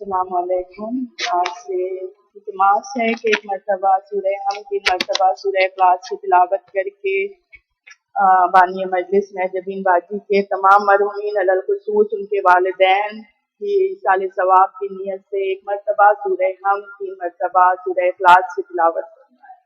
السلام علیکم۔ آج سے التماس ہے کہ ایک مرتبہ سورہ ہم 3 مرتبہ سورہ اخلاص کی تلاوت کر کے بانی مجلس نجبین باجی کے تمام مرحومین علی الخصوص ان کے والدین کی ایصال ثواب کی نیت سے ایک مرتبہ سورہ ہم 3 مرتبہ سورہ اخلاص کی تلاوت کرنا ہے۔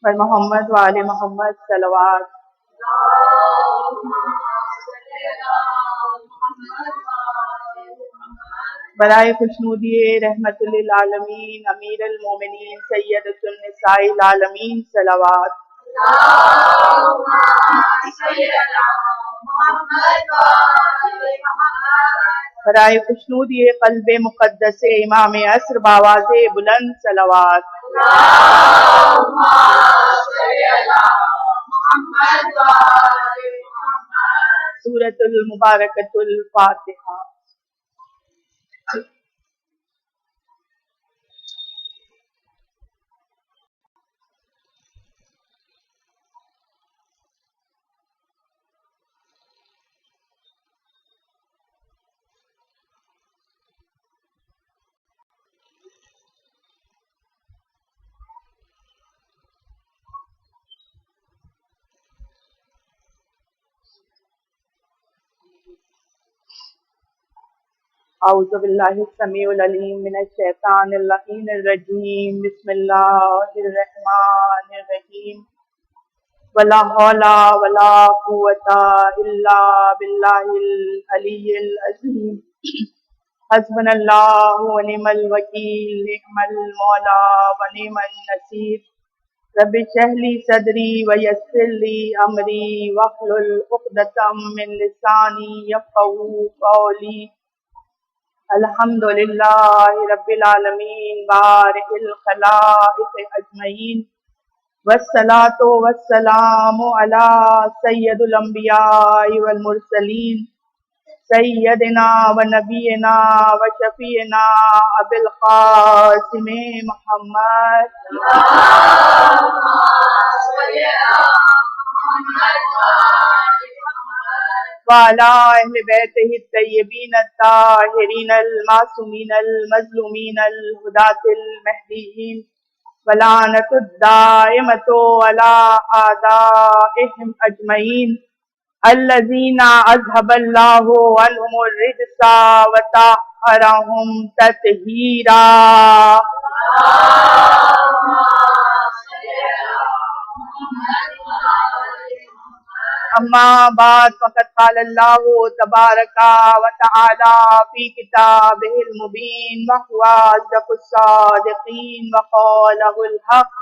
پر محمد وآل محمد صلوات۔ برائے خوشنودی رحمت للعالمین امیر المومنین سیدۃ النساء العالمین صلوات۔ برائے خوشنودی قلب مقدس امام عصر بآواز بلند صلوات۔ سورۃ المبارکۃ الفاتحہ۔ اعوذ باللہ السمیع العلیم من الشیطان اللعین الرجیم بسم اللہ الرحمن الرحیم ولا حول ولا قوۃ الا باللہ العلی العظیم حسبنا اللہ ونعم الوکیل نعم المولا ونعم النصیر رب اشرح لی صدری ویسر لی امری واحلل عقدۃ من لسانی یفقہوا قولی۔ الحمدللہ رب العالمین بارئ الخلائق اجمعین والصلاة والسلام علی سید الانبیاء والمرسلین سیدنا و نبینا و شفیعنا ابی القاسم محمد وعلى أهل بيته الطيبين الطاهرين المعصومين المظلومين الهداة المهديين ولعنة الدائمة على أعدائهم أجمعين الذين أذهب الله عنهم الرجس وطهرهم تطهيرا۔ اما بعد فقد قال اللہ تبارک و تعالی فی کتابہ المبین وهو اصدق الصادقین وقولہ الحق۔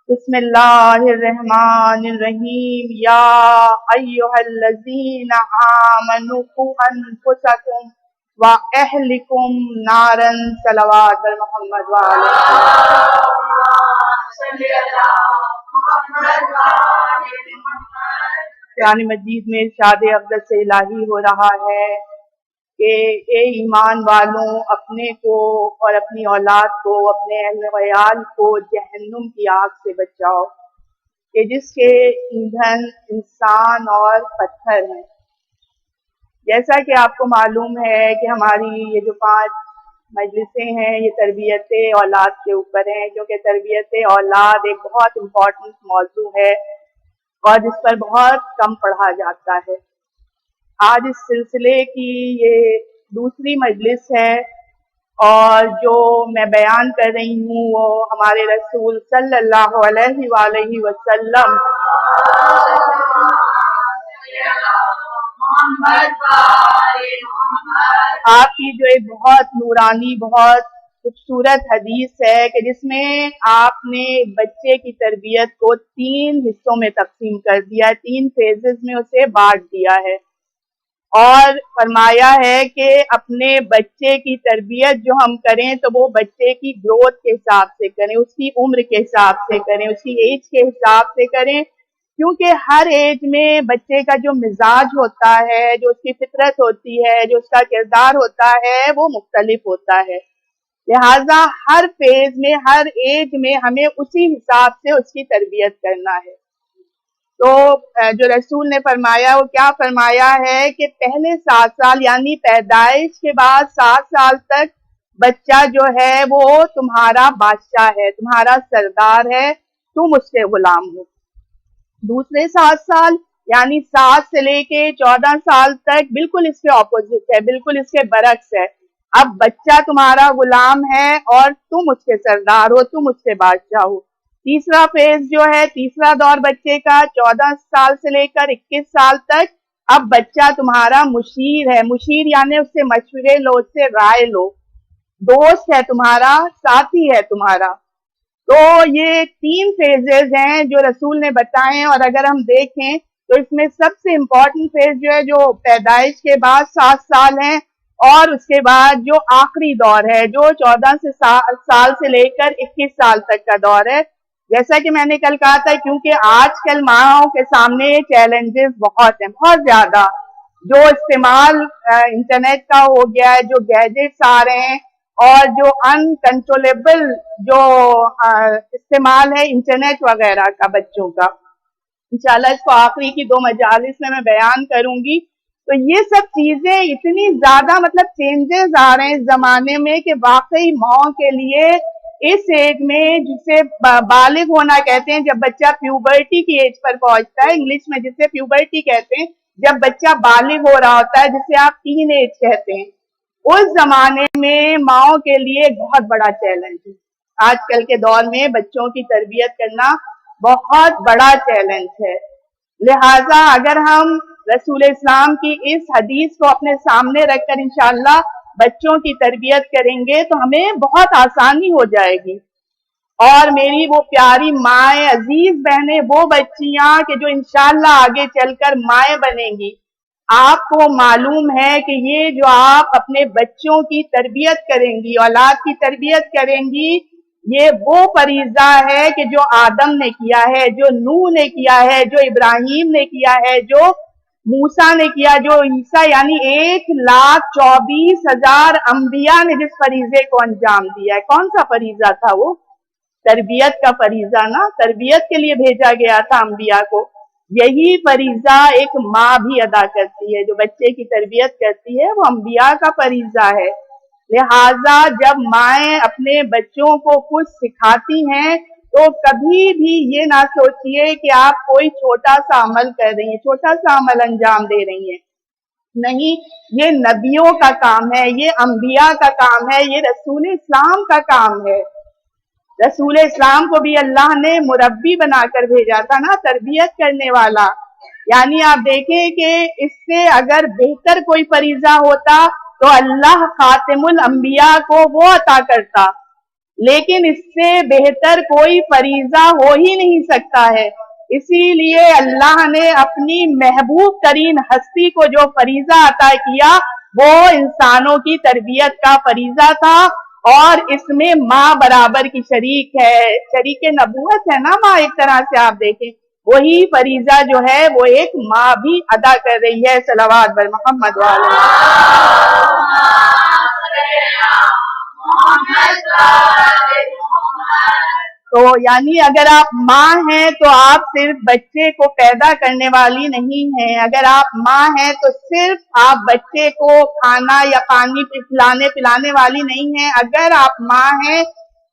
بسم اللہ الرحمن الرحیم یا ایہا الذین آمنوا قوا انفسکم واہلکم نارا صلوات بر محمد وعلی قرآن مجید میں ارشاد اقدس سے الہی ہو رہا ہے کہ اے ایمان والوں اپنے کو اور اپنی اولاد کو اپنے اہل وعیال کو جہنم کی آگ سے بچاؤ کہ جس کے ایندھن انسان اور پتھر ہیں۔ جیسا کہ آپ کو معلوم ہے کہ ہماری یہ جو 5 مجلسیں ہیں یہ تربیت اولاد کے اوپر ہیں، کیونکہ تربیت اولاد ایک بہت امپورٹنٹ موضوع ہے اور جس پر بہت کم پڑھا جاتا ہے۔ آج اس سلسلے کی یہ دوسری مجلس ہے اور جو میں بیان کر رہی ہوں وہ ہمارے رسول صلی اللہ علیہ وآلہ وسلم آپ کی جو ایک بہت نورانی بہت خوبصورت حدیث ہے کہ جس میں آپ نے بچے کی تربیت کو 3 حصوں میں تقسیم کر دیا ہے، 3 فیزز میں اسے بانٹ دیا ہے۔ اور فرمایا ہے کہ اپنے بچے کی تربیت جو ہم کریں تو وہ بچے کی گروتھ کے حساب سے کریں، اس کی عمر کے حساب سے کریں، اس کی ایج کے حساب سے کریں، کیونکہ ہر ایج میں بچے کا جو مزاج ہوتا ہے، جو اس کی فطرت ہوتی ہے، جو اس کا کردار ہوتا ہے، وہ مختلف ہوتا ہے. لہٰذا ہر فیز میں، ہر ایج میں ہمیں اسی حساب سے اس کی تربیت کرنا ہے. تو جو رسول نے فرمایا وہ کیا فرمایا ہے کہ پہلے 7 سال یعنی پیدائش کے بعد 7 سال تک بچہ جو ہے وہ تمہارا بادشاہ ہے، تمہارا سردار ہے، تم اس کے غلام ہو. دوسرے 7 سال یعنی 7 سے لے کے 14 سال تک بالکل اس کے اپوزٹ ہے، بالکل اس کے برعکس ہے. اب بچہ تمہارا غلام ہے اور تم اس کے سردار ہو، تم اس کے بادشاہ ہو. تیسرا فیز جو ہے، تیسرا دور بچے کا 14 سال سے لے کر 21 سال تک، اب بچہ تمہارا مشیر ہے. مشیر یعنی اس سے مشورے لو، اس سے رائے لو، دوست ہے تمہارا، ساتھی ہے تمہارا. تو یہ 3 فیزز ہیں جو رسول نے بتائے، اور اگر ہم دیکھیں تو اس میں سب سے امپورٹنٹ فیز جو ہے جو پیدائش کے بعد 7 سال ہیں، اور اس کے بعد جو آخری دور ہے جو 14 سال سے لے کر 21 سال تک کا دور ہے. جیسا کہ میں نے کل کہا تھا، کیونکہ آج کل ماؤں کے سامنے چیلنجز بہت ہیں، بہت زیادہ. جو استعمال انٹرنیٹ کا ہو گیا ہے، جو گیجٹس آ رہے ہیں، اور جو انکنٹرولیبل جو استعمال ہے انٹرنیٹ وغیرہ کا بچوں کا، انشاءاللہ اس کو آخری کی 2 مجالس میں بیان کروں گی. تو یہ سب چیزیں اتنی زیادہ مطلب چینجز آ رہے ہیں اس زمانے میں کہ واقعی ماؤں کے لیے اس ایج میں، جسے بالغ ہونا کہتے ہیں، جب بچہ پیوبرٹی کی ایج پر پہنچتا ہے، انگلش میں جسے پیوبرٹی کہتے ہیں، جب بچہ بالغ ہو رہا ہوتا ہے، جسے آپ ٹین ایج کہتے ہیں، اس زمانے میں ماؤں کے لیے بہت بڑا چیلنج ہے. آج کل کے دور میں بچوں کی تربیت کرنا بہت بڑا چیلنج ہے. لہٰذا اگر ہم رسول اسلام کی اس حدیث کو اپنے سامنے رکھ کر انشاءاللہ بچوں کی تربیت کریں گے تو ہمیں بہت آسانی ہو جائے گی. اور میری وہ پیاری مائیں، عزیز بہنیں، وہ بچیاں کہ جو انشاءاللہ آگے چل کر مائیں بنیں گی، آپ کو معلوم ہے کہ یہ جو آپ اپنے بچوں کی تربیت کریں گی، اولاد کی تربیت کریں گی، یہ وہ فریضہ ہے کہ جو آدم نے کیا ہے، جو نوح نے کیا ہے، جو ابراہیم نے کیا ہے، جو موسیٰ نے کیا، جو عیسیٰ یعنی 1,24,000 انبیاء نے جس فریضے کو انجام دیا ہے. کون سا فریضہ تھا وہ؟ تربیت کا فریضہ نا. تربیت کے لیے بھیجا گیا تھا انبیاء کو. یہی فریضہ ایک ماں بھی ادا کرتی ہے، جو بچے کی تربیت کرتی ہے، وہ انبیاء کا فریضہ ہے. لہٰذا جب مائیں اپنے بچوں کو کچھ سکھاتی ہیں تو کبھی بھی یہ نہ سوچئے کہ آپ کوئی چھوٹا سا عمل کر رہی ہیں، چھوٹا سا عمل انجام دے رہی ہیں. نہیں، یہ نبیوں کا کام ہے، یہ انبیاء کا کام ہے، یہ رسول اسلام کا کام ہے. رسول اسلام کو بھی اللہ نے مربی بنا کر بھیجا تھا نا، تربیت کرنے والا. یعنی آپ دیکھیں کہ اس سے اگر بہتر کوئی فریضہ ہوتا تو اللہ خاتم الانبیاء کو وہ عطا کرتا، لیکن اس سے بہتر کوئی فریضہ ہو ہی نہیں سکتا ہے. اسی لیے اللہ نے اپنی محبوب ترین ہستی کو جو فریضہ عطا کیا وہ انسانوں کی تربیت کا فریضہ تھا، اور اس میں ماں برابر کی شریک ہے، شریک نبوت ہے نا ماں. ایک طرح سے آپ دیکھیں وہی فریضہ جو ہے وہ ایک ماں بھی ادا کر رہی ہے. صلوات بر محمد وعلیہ. تو یعنی اگر آپ ماں ہیں تو آپ صرف بچے کو پیدا کرنے والی نہیں ہیں. اگر آپ ماں ہیں تو صرف آپ بچے کو کھانا یا پانی پلانے والی نہیں ہیں. اگر آپ ماں ہیں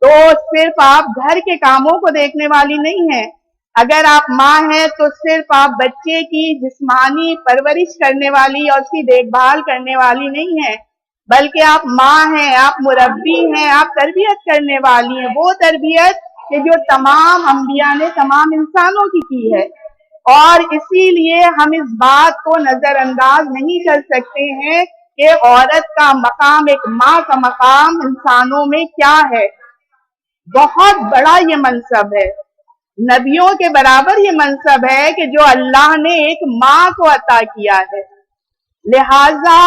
تو صرف آپ گھر کے کاموں کو دیکھنے والی نہیں ہیں. اگر آپ ماں ہیں تو صرف آپ بچے کی جسمانی پرورش کرنے والی اور اس کی دیکھ بھال کرنے والی نہیں ہیں، بلکہ آپ ماں ہیں، آپ مربی ہیں، آپ تربیت کرنے والی ہیں. وہ تربیت کہ جو تمام انبیاء نے تمام انسانوں کی ہے. اور اسی لیے ہم اس بات کو نظر انداز نہیں کر سکتے ہیں کہ عورت کا مقام، ایک ماں کا مقام انسانوں میں کیا ہے. بہت بڑا یہ منصب ہے، نبیوں کے برابر یہ منصب ہے کہ جو اللہ نے ایک ماں کو عطا کیا ہے. लिहाजा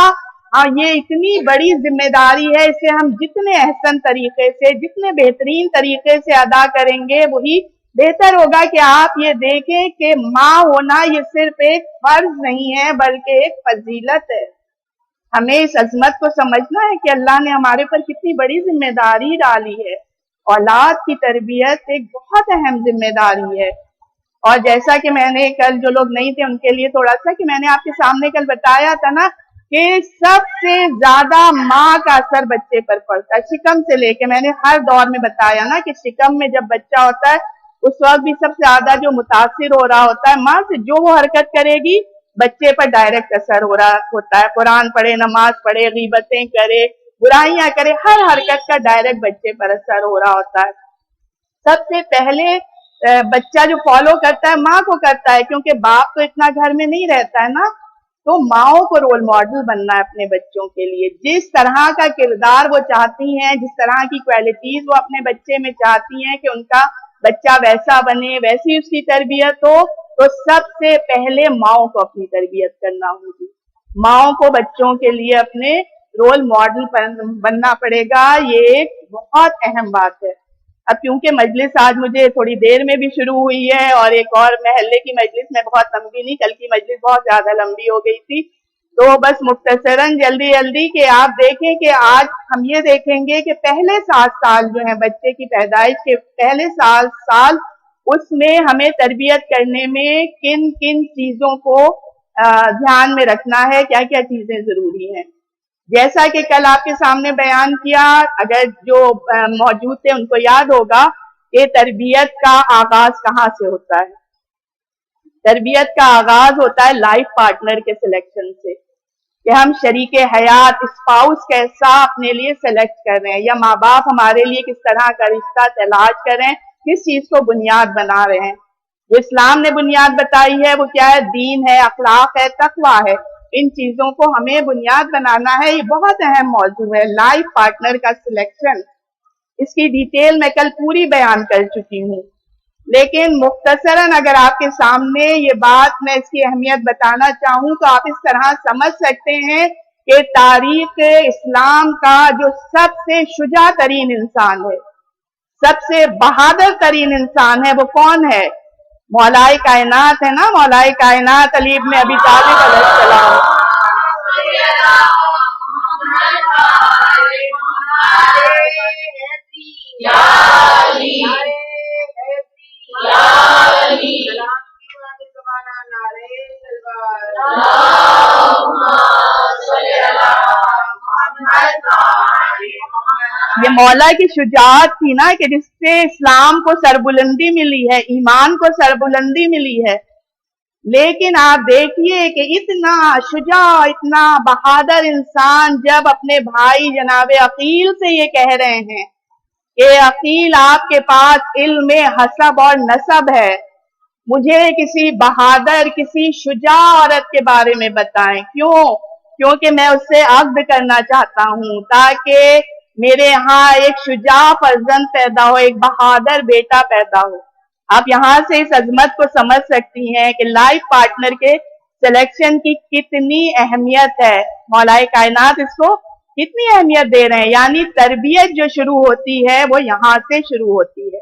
ये इतनी बड़ी जिम्मेदारी है, इसे हम जितने अहसन तरीके से, जितने बेहतरीन तरीके से अदा करेंगे वही बेहतर होगा। कि आप ये देखें कि माँ होना ये सिर्फ एक फर्ज नहीं है बल्कि एक फजीलत है। हमें इस अजमत को समझना है कि अल्लाह ने हमारे पर कितनी बड़ी जिम्मेदारी डाली है। औलाद की तरबियत एक बहुत अहम जिम्मेदारी है। और जैसा कि मैंने कल, जो लोग नहीं थे उनके लिए थोड़ा सा, कि मैंने आपके सामने कल बताया था ना कि सबसे ज्यादा माँ का असर बच्चे पर पड़ता है, शिकम से लेके। मैंने हर दौर में बताया ना कि शिकम में जब बच्चा होता है उस वक्त भी सबसे ज्यादा जो मुतासिर हो रहा होता है माँ से, जो वो हरकत करेगी बच्चे पर डायरेक्ट असर हो रहा होता है। कुरान पढ़े, नमाज पढ़े, गीबतें करे, बुराइयां करे, हर हरकत का डायरेक्ट बच्चे पर असर हो रहा होता है। सबसे पहले बच्चा जो फॉलो करता है माँ को करता है, क्योंकि बाप तो इतना घर में नहीं रहता है ना। तो माओ को रोल मॉडल बनना है अपने बच्चों के लिए। जिस तरह का किरदार वो चाहती हैं, जिस तरह की क्वालिटीज वो अपने बच्चे में चाहती हैं कि उनका बच्चा वैसा बने, वैसी उसकी तरबियत हो, तो सबसे पहले माओ को अपनी तरबियत करना होगी। माओ को बच्चों के लिए अपने रोल मॉडल बनना पड़ेगा। ये एक बहुत अहम बात है। अब क्योंकि मजलिस आज मुझे थोड़ी देर में भी शुरू हुई है और एक और महल्ले की मजलिस में बहुत लंबी नहीं, कल की मजलिस बहुत ज्यादा लंबी हो गई थी, तो बस मुख्तसरन जल्दी जल्दी कि आप देखें कि आज हम ये देखेंगे कि पहले 7 साल जो है बच्चे की पैदाइश के पहले साल उसमें हमें तरबियत करने में किन किन चीजों को ध्यान में रखना है, क्या क्या चीजें जरूरी हैं। जैसा कि कल आपके सामने बयान किया, अगर जो मौजूद थे उनको याद होगा कि तरबियत का आगाज कहाँ से होता है। तरबियत का आगाज होता है लाइफ पार्टनर के सिलेक्शन से, कि हम शरीके हयात, स्पाउस कैसा अपने लिए सेलेक्ट कर रहे हैं, या माँ बाप हमारे लिए किस तरह का रिश्ता तलाश कर रहे हैं, किस चीज को बुनियाद बना रहे हैं। जो इस्लाम ने बुनियाद बताई है वो क्या है? दीन है, अखलाक है, तकवा है। इन चीजों को हमें बुनियाद बनाना है। ये बहुत अहम मौजू है, लाइफ पार्टनर का सिलेक्शन। इसकी डिटेल मैं कल पूरी बयान कर चुकी हूँ, लेकिन मुख्तसरन अगर आपके सामने ये बात, मैं इसकी अहमियत बताना चाहूँ तो आप इस तरह समझ सकते हैं कि तारीख इस्लाम का जो सबसे शुजा तरीन इंसान है, सबसे बहादुर तरीन इंसान है, वो कौन है? मौलाए कायनात है ना, मौलाए कायनात अली इब्न अबी तालिब अलैहिस्सलाम। ये मौला की शुजाअत थी ना, कि जिससे इस्लाम को सरबुलंदी मिली है, ईमान को सरबुलंदी मिली है। लेकिन आप देखिए कि इतना शुजा, इतना बहादुर इंसान जब अपने भाई जनाब अकील से ये कह रहे हैं कि अकील आपके पास इल्म हसब और नसब है, मुझे किसी बहादुर, किसी शुजा औरत के बारे में बताएं। क्यों? क्योंकि मैं उससे अक़्द करना चाहता हूँ, ताकि मेरे यहाँ एक शुजा फर्जंद पैदा हो, एक बहादुर बेटा पैदा हो। आप यहाँ से इस अजमत को समझ सकती हैं कि लाइफ पार्टनर के सिलेक्शन की कितनी अहमियत है। मौलाए कायनात इसको कितनी अहमियत दे रहे हैं। यानी तरबियत जो शुरू होती है वो यहाँ से शुरू होती है।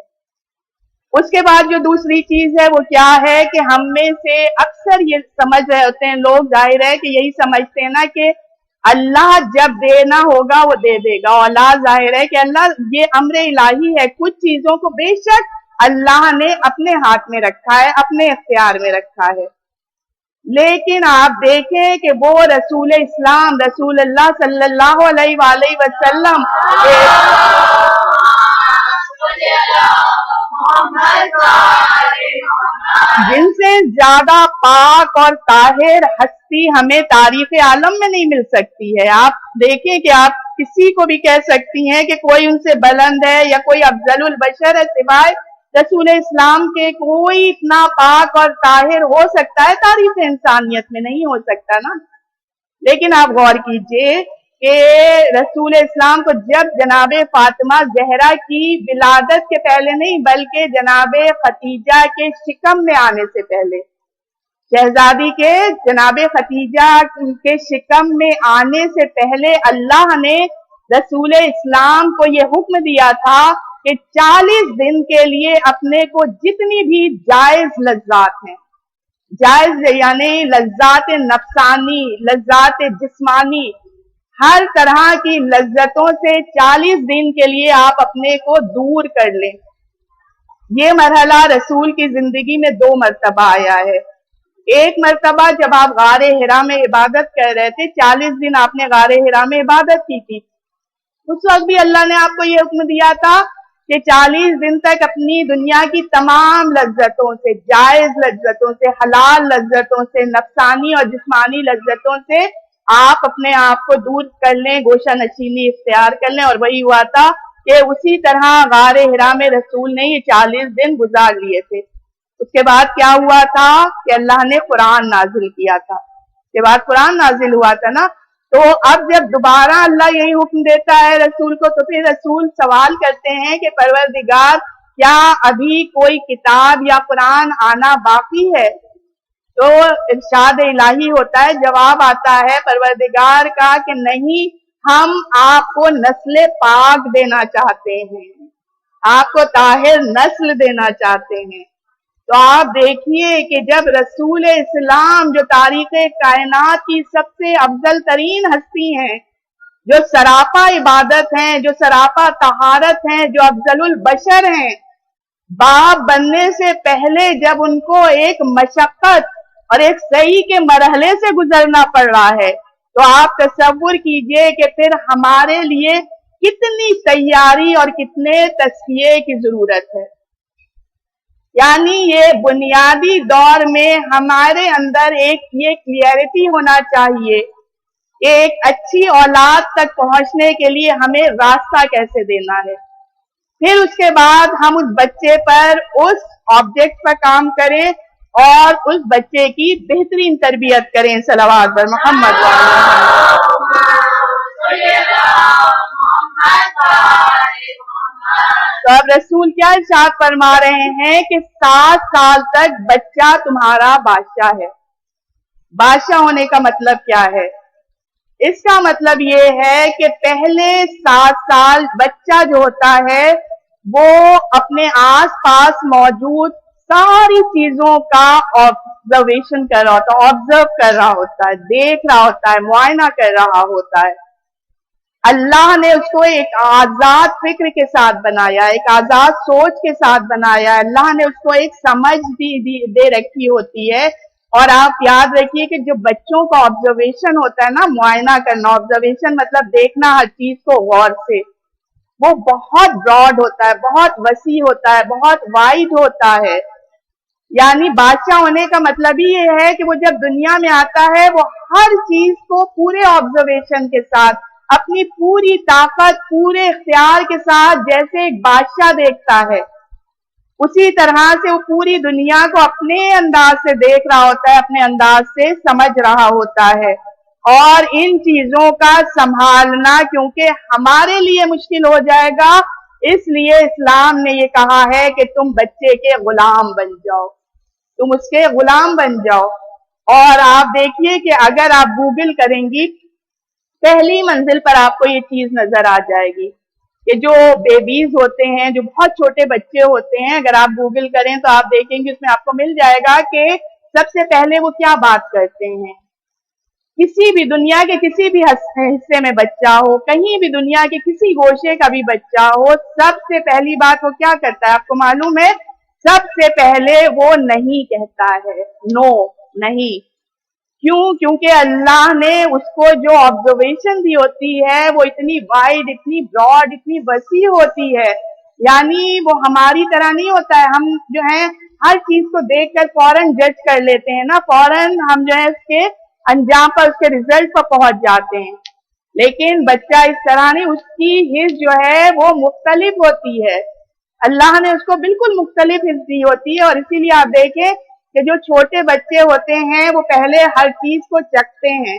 उसके बाद जो दूसरी चीज है वो क्या है कि हम में से अक्सर ये समझ रहे होते हैं लोग, जाहिर है कि यही समझते हैं ना कि अल्लाह जब देना होगा वो दे देगा। औलाद, जाहिर है कि अल्लाह, ये अम्र इलाही है। कुछ चीजों को बेशक अल्लाह ने अपने हाथ में रखा है, अपने इख्तियार में रखा है, लेकिन आप देखें कि वो रसूल इस्लाम, रसूलुल्लाह सल्लल्लाहु अलैहि वसल्लम जिनसे ज्यादा पाक और ताहिर हस्ती हमें तारीख आलम में नहीं मिल सकती है। आप देखें कि आप किसी को भी कह सकती हैं कि कोई उनसे बुलंद है या कोई अफजलुल बशर है, सिवाय रसूल इस्लाम के कोई इतना पाक और ताहिर हो सकता है तारीख इंसानियत में? नहीं हो सकता ना। लेकिन आप गौर कीजिए कि रसूल इस्लाम को जब जनाबे फातिमा जहरा की विलादत के पहले नहीं, बल्कि जनाबे खतीजा के शिकम में आने से पहले, शहजादी के जनाब खतीजा के शिकम में आने से पहले अल्लाह ने रसूल इस्लाम को ये हुक्म दिया था कि 40 दिन के लिए अपने को जितनी भी जायज लज्जात हैं, जायज यानी लज्जात नफसानी, लज्जात जिस्मानी, हर तरह की लज्जतों से 40 दिन के लिए आप अपने को दूर कर लें। ये मरहला रसूल की जिंदगी में 2 मरतबा आया है। एक मरतबा जब आप गारे हिरा में इबादत कर रहे थे, 40 दिन आपने गारे हिरा में इबादत की थी, उस वक्त भी अल्लाह ने आपको ये हुक्म दिया था कि 40 दिन तक अपनी दुनिया की तमाम लज्जतों से, जायज लज्जतों से, हलाल लज्जतों से, नफसानी और जिस्मानी लज्जतों से आप अपने आप को दूर कर लें, गोशा नशीनी इख्तियार कर लें। और वही हुआ था कि उसी तरह गारे हिरा में रसूल ने ये 40 दिन गुजार लिए थे। उसके बाद क्या हुआ था कि अल्लाह ने कुरान नाजिल किया था। उसके बाद कुरान नाजिल हुआ था ना, तो अब जब दोबारा अल्लाह यही हुक्म देता है रसूल को, तो फिर रसूल सवाल करते हैं कि परवरदिगार, क्या अभी कोई किताब या कुरान आना बाकी है? तो इरशाद इलाही होता है, जवाब आता है परवरदिगार का कि नहीं, हम आपको नस्ल पाक देना चाहते हैं, आपको ताहिर नस्ल देना चाहते हैं। तो आप देखिए कि जब रसूल इस्लाम, जो तारीख़ कायनात की सबसे अफजल तरीन हस्ती हैं, जो सरापा इबादत हैं, जो सरापा तहारत हैं, जो अफजलुल बशर हैं, बाप बनने से पहले जब उनको एक मशक्कत और एक सही के मरहले से गुजरना पड़ रहा है, तो आप तसव्वुर कीजिए कि फिर हमारे लिए कितनी तैयारी और कितने तस्किये की जरूरत है। यानी ये बुनियादी दौर में हमारे अंदर एक ये क्लियरिटी होना चाहिए, एक अच्छी औलाद तक पहुंचने के लिए हमें रास्ता कैसे देना है। फिर उसके बाद हम उस बच्चे पर, उस ऑब्जेक्ट पर काम करें और उस बच्चे की बेहतरीन तरबियत करें। सलवात पर मोहम्मद। तो अब रसूल क्या इरशाद फरमा रहे हैं कि 7 साल तक बच्चा तुम्हारा बादशाह है। बादशाह होने का मतलब क्या है? इसका मतलब ये है कि पहले 7 साल बच्चा जो होता है वो अपने आस पास मौजूद सारी चीजों का ऑब्जर्वेशन कर रहा होता है, ऑब्जर्व कर रहा होता है, देख रहा होता है, मुआयना कर रहा होता है। अल्लाह ने उसको एक आजाद फिक्र के साथ बनाया, एक आजाद सोच के साथ बनाया। अल्लाह ने उसको एक समझ दे रखी होती है। और आप याद रखिए कि जो बच्चों का ऑब्जर्वेशन होता है ना, मुआयना करना, ऑब्जर्वेशन मतलब देखना हर चीज को गौर से, वो बहुत ब्रॉड होता है, बहुत वसी होता है, बहुत वाइड होता है। यानी बादशाह होने का मतलब ही ये है कि वो जब दुनिया में आता है वो हर चीज को पूरे ऑब्जर्वेशन के साथ, अपनी पूरी ताकत, पूरे इख्तियार के साथ जैसे एक बादशाह देखता है, उसी तरह से वो पूरी दुनिया को अपने अंदाज से देख रहा होता है, अपने अंदाज से समझ रहा होता है। और इन चीजों का संभालना क्योंकि हमारे लिए मुश्किल हो जाएगा, इसलिए इस्लाम ने ये कहा है कि तुम बच्चे के गुलाम बन जाओ, तुम उसके गुलाम बन जाओ। और आप देखिए कि अगर आप गूगल करेंगी, पहली मंजिल पर आपको ये चीज नजर आ जाएगी कि जो बेबीज होते हैं, जो बहुत छोटे बच्चे होते हैं, अगर आप गूगल करें तो आप देखेंगे उसमें आपको मिल जाएगा कि सबसे पहले वो क्या बात करते हैं। किसी भी दुनिया के किसी भी हिस्से में बच्चा हो, कहीं भी दुनिया के किसी गोशे का भी बच्चा हो, सबसे पहली बात वो क्या करता है आपको मालूम है? सबसे पहले वो नहीं कहता है, नो, नहीं। क्यों? क्योंकि अल्लाह ने उसको जो ऑब्जर्वेशन दी होती है वो इतनी वाइड, इतनी ब्रॉड, इतनी वसी होती है। यानी वो हमारी तरह नहीं होता है, हम जो है हर चीज को देखकर फौरन जज कर लेते हैं ना, फौरन हम जो है उसके अंजाम पर, उसके रिजल्ट पर पहुंच जाते हैं। लेकिन बच्चा इस तरह नहीं, उसकी हिस्स जो है वो मुख्तलिफ होती है। अल्लाह ने उसको बिल्कुल मुख्तलिफ हिस्स दी होती है। और इसीलिए आप देखें कि जो छोटे बच्चे होते हैं वो पहले हर चीज को चखते हैं,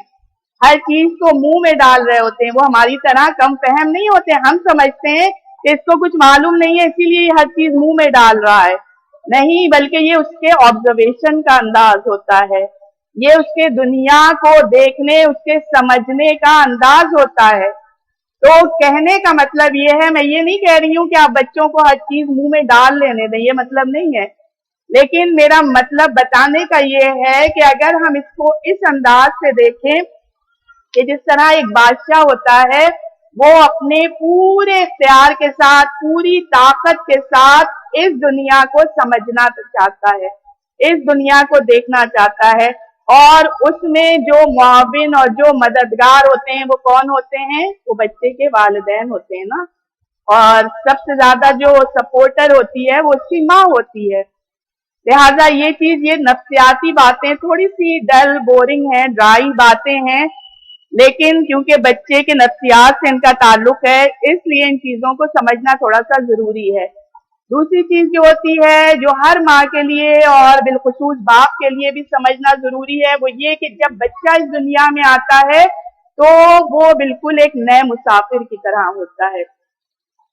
हर चीज को मुंह में डाल रहे होते हैं। वो हमारी तरह कम फहम नहीं होते। हम समझते हैं कि इसको कुछ मालूम नहीं है इसीलिए हर चीज मुंह में डाल रहा है, नहीं, बल्कि ये उसके ऑब्जर्वेशन का अंदाज होता है, ये उसके दुनिया को देखने, उसके समझने का अंदाज होता है। तो कहने का मतलब ये है, मैं ये नहीं कह रही हूँ कि आप बच्चों को हर चीज मुंह में डाल लेने दें, ये मतलब नहीं है, लेकिन मेरा मतलब बताने का ये है कि अगर हम इसको इस अंदाज से देखें कि जिस तरह एक बादशाह होता है, वो अपने पूरे इख्तियार के साथ, पूरी ताकत के साथ इस दुनिया को समझना चाहता है, इस दुनिया को देखना चाहता है, और उसमें जो मुआविन और जो मददगार होते हैं वो कौन होते हैं? वो बच्चे के वालिदैन होते हैं ना। और सबसे ज्यादा जो सपोर्टर होती है वो उसकी माँ होती है। लिहाजा ये चीज, ये नफ्सियाती बातें थोड़ी सी डल, बोरिंग है, ड्राई बातें हैं, लेकिन क्योंकि बच्चे के नफ्सियात से इनका ताल्लुक है, इसलिए इन चीजों को समझना थोड़ा सा जरूरी है। दूसरी चीज जो होती है, जो हर माँ के लिए और बिलखुसूस बाप के लिए भी समझना जरूरी है, वो ये कि जब बच्चा इस दुनिया में आता है तो वो बिल्कुल एक नए मुसाफिर की तरह होता है।